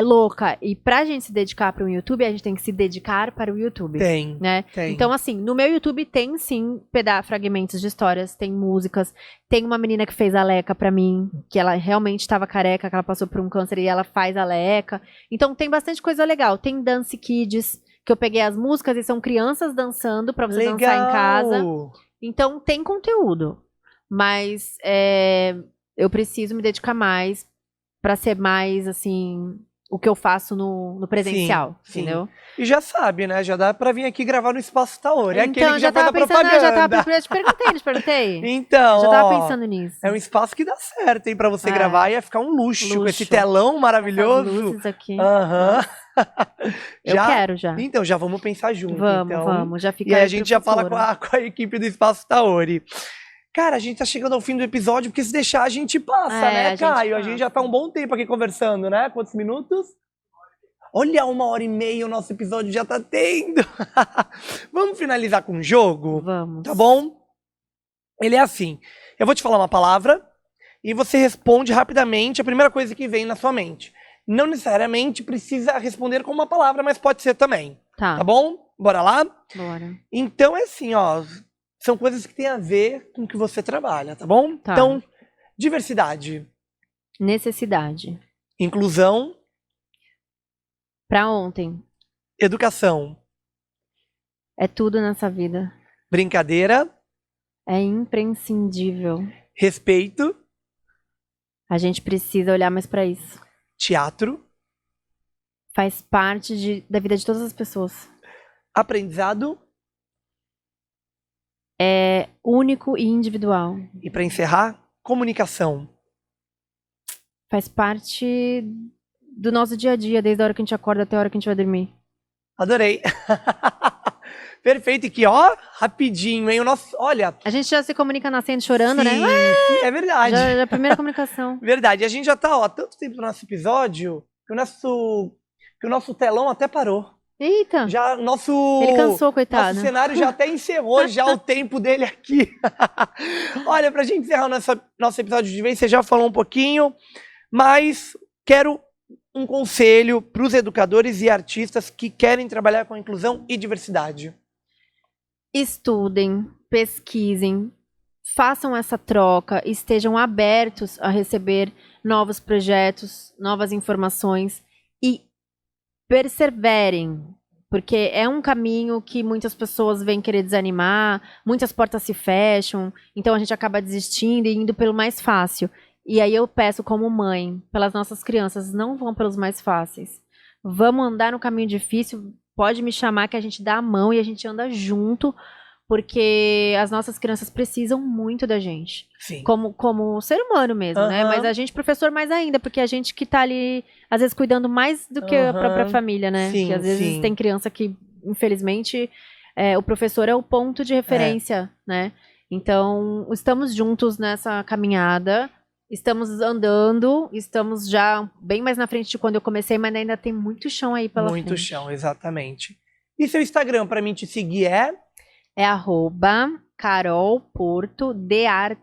louca. E pra gente se dedicar para o YouTube, a gente tem que se dedicar para o YouTube. Tem, né? tem. Então, assim, no meu YouTube tem sim fragmentos de histórias, tem músicas. Tem uma menina que fez a Leca pra mim, que ela realmente estava careca, que ela passou por um câncer e ela faz a Leca. Então tem bastante coisa legal. Tem Dance Kids, que eu peguei as músicas e são crianças dançando pra você dançar em casa. Então tem conteúdo. Mas eu preciso me dedicar mais pra ser mais, assim, o que eu faço no presencial, sim, entendeu? Sim. E já sabe, né? Já dá pra vir aqui gravar no Espaço Taori. É Então, aquele que já faz a propaganda. Eu te perguntei. Então, já tava pensando nisso. É um espaço que dá certo, hein? Pra você gravar, ia ficar um luxo. Com esse telão maravilhoso. Essas luzes aqui. Eu quero já. Então, já vamos pensar junto. Vamos. Já fica e aí a gente já fala com a equipe do Espaço Taori. Cara, a gente tá chegando ao fim do episódio, porque se deixar a gente passa, né, Caio? A gente já tá um bom tempo aqui conversando, né? Quantos minutos? Olha, 1h30 o nosso episódio já tá tendo. Vamos finalizar com um jogo? Vamos. Tá bom? Ele é assim, eu vou te falar uma palavra e você responde rapidamente a primeira coisa que vem na sua mente. Não necessariamente precisa responder com uma palavra, mas pode ser também. Tá bom? Bora lá? Bora. Então é assim, ó... São coisas que têm a ver com o que você trabalha, tá bom? Tá. Então, diversidade. Necessidade. Inclusão. Pra ontem. Educação. É tudo nessa vida. Brincadeira. É imprescindível. Respeito. A gente precisa olhar mais pra isso. Teatro. Faz parte da vida de todas as pessoas. Aprendizado. É único e individual. E para encerrar, comunicação. Faz parte do nosso dia a dia, desde a hora que a gente acorda até a hora que a gente vai dormir. Adorei. Perfeito. E que, ó, rapidinho, hein? Olha... A gente já se comunica nascendo, chorando, né? Sim, é verdade. Já a primeira comunicação. Verdade. E a gente já tá, ó, tanto tempo no nosso episódio que o nosso telão até parou. Eita! Já Ele cansou, coitado. Nosso cenário já até encerrou já o tempo dele aqui. Olha, pra gente encerrar o nosso episódio de vez, você já falou um pouquinho, mas quero um conselho para os educadores e artistas que querem trabalhar com inclusão e diversidade. Estudem, pesquisem, façam essa troca, estejam abertos a receber novos projetos, novas informações e perseverem, porque é um caminho que muitas pessoas vêm querer desanimar, muitas portas se fecham, então a gente acaba desistindo e indo pelo mais fácil. E aí eu peço como mãe, pelas nossas crianças, não vão pelos mais fáceis. Vamos andar no caminho difícil, pode me chamar que a gente dá a mão e a gente anda junto, porque as nossas crianças precisam muito da gente. Sim. Como ser humano mesmo, né? Mas a gente, professor, mais ainda, porque a gente que tá ali, às vezes, cuidando mais do que a própria família, né? Sim, que às vezes tem criança que, infelizmente, o professor é o ponto de referência, né? Então, estamos juntos nessa caminhada, estamos andando, estamos já bem mais na frente de quando eu comecei, mas ainda tem muito chão aí pela frente. Muito chão, exatamente. E seu Instagram, pra mim te seguir, É @carolportodart.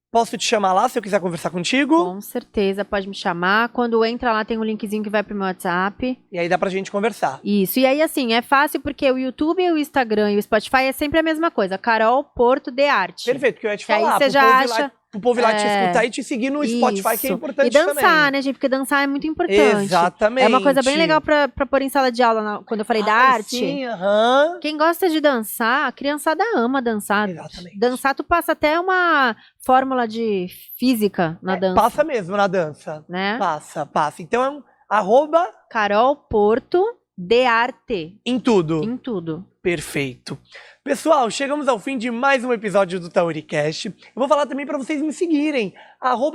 Posso te chamar lá se eu quiser conversar contigo? Com certeza, pode me chamar. Quando entra lá tem um linkzinho que vai pro meu WhatsApp. E aí dá pra gente conversar. Isso, e aí assim, é fácil porque o YouTube, o Instagram e o Spotify é sempre a mesma coisa, Carol Porto de Arte. Perfeito, que eu ia te falar. Aí você já acha... Pro povo ir lá te escutar e te seguir no Spotify, que é importante também. E dançar, né, gente? Porque dançar é muito importante. Exatamente. É uma coisa bem legal pra pôr em sala de aula, quando eu falei da arte. Sim, Quem gosta de dançar, a criançada ama dançar. Exatamente. Dançar, tu passa até uma fórmula de física na dança. Passa mesmo na dança. Né? Passa. Então é um Carol Porto de Arte. Em tudo. Em tudo. Perfeito. Pessoal, chegamos ao fim de mais um episódio do TaoriCast. Eu vou falar também para vocês me seguirem.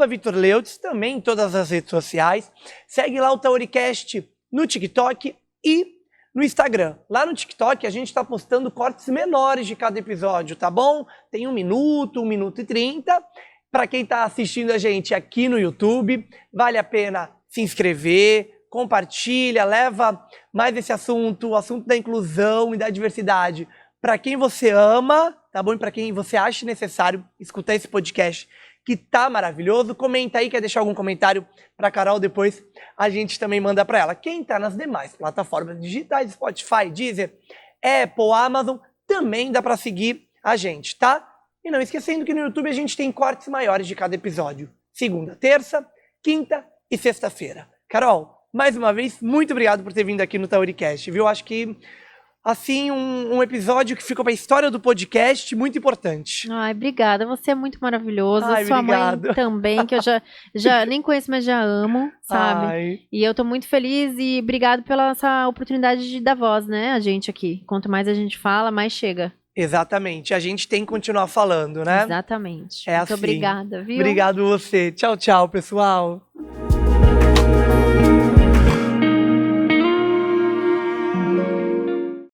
@VitorLeutz, também em todas as redes sociais. Segue lá o TaoriCast no TikTok e no Instagram. Lá no TikTok a gente está postando cortes menores de cada episódio, tá bom? Tem 1 minuto, 1 minuto e 30. Para quem está assistindo a gente aqui no YouTube, vale a pena se inscrever, compartilha, leva mais esse assunto, o assunto da inclusão e da diversidade, para quem você ama, tá bom? E para quem você acha necessário escutar esse podcast, que tá maravilhoso. Comenta aí, quer deixar algum comentário pra Carol, depois a gente também manda pra ela. Quem tá nas demais plataformas digitais, Spotify, Deezer, Apple, Amazon, também dá pra seguir a gente, tá? E não esquecendo que no YouTube a gente tem cortes maiores de cada episódio. Segunda, terça, quinta e sexta-feira. Carol, mais uma vez, muito obrigado por ter vindo aqui no Tauricast, viu? Acho que, assim, um episódio que ficou pra história do podcast, muito importante. Ai, obrigada. Você é muito maravilhoso. Ai, Sua obrigado. mãe também, que eu já nem conheço, mas já amo, sabe? Ai, E eu tô muito feliz e obrigado pela essa oportunidade de dar voz, né, a gente aqui. Quanto mais a gente fala, mais chega. exatamente. A gente tem que continuar falando, né? Exatamente. É Muito assim. obrigada, viu? Obrigado você. Tchau, tchau, pessoal.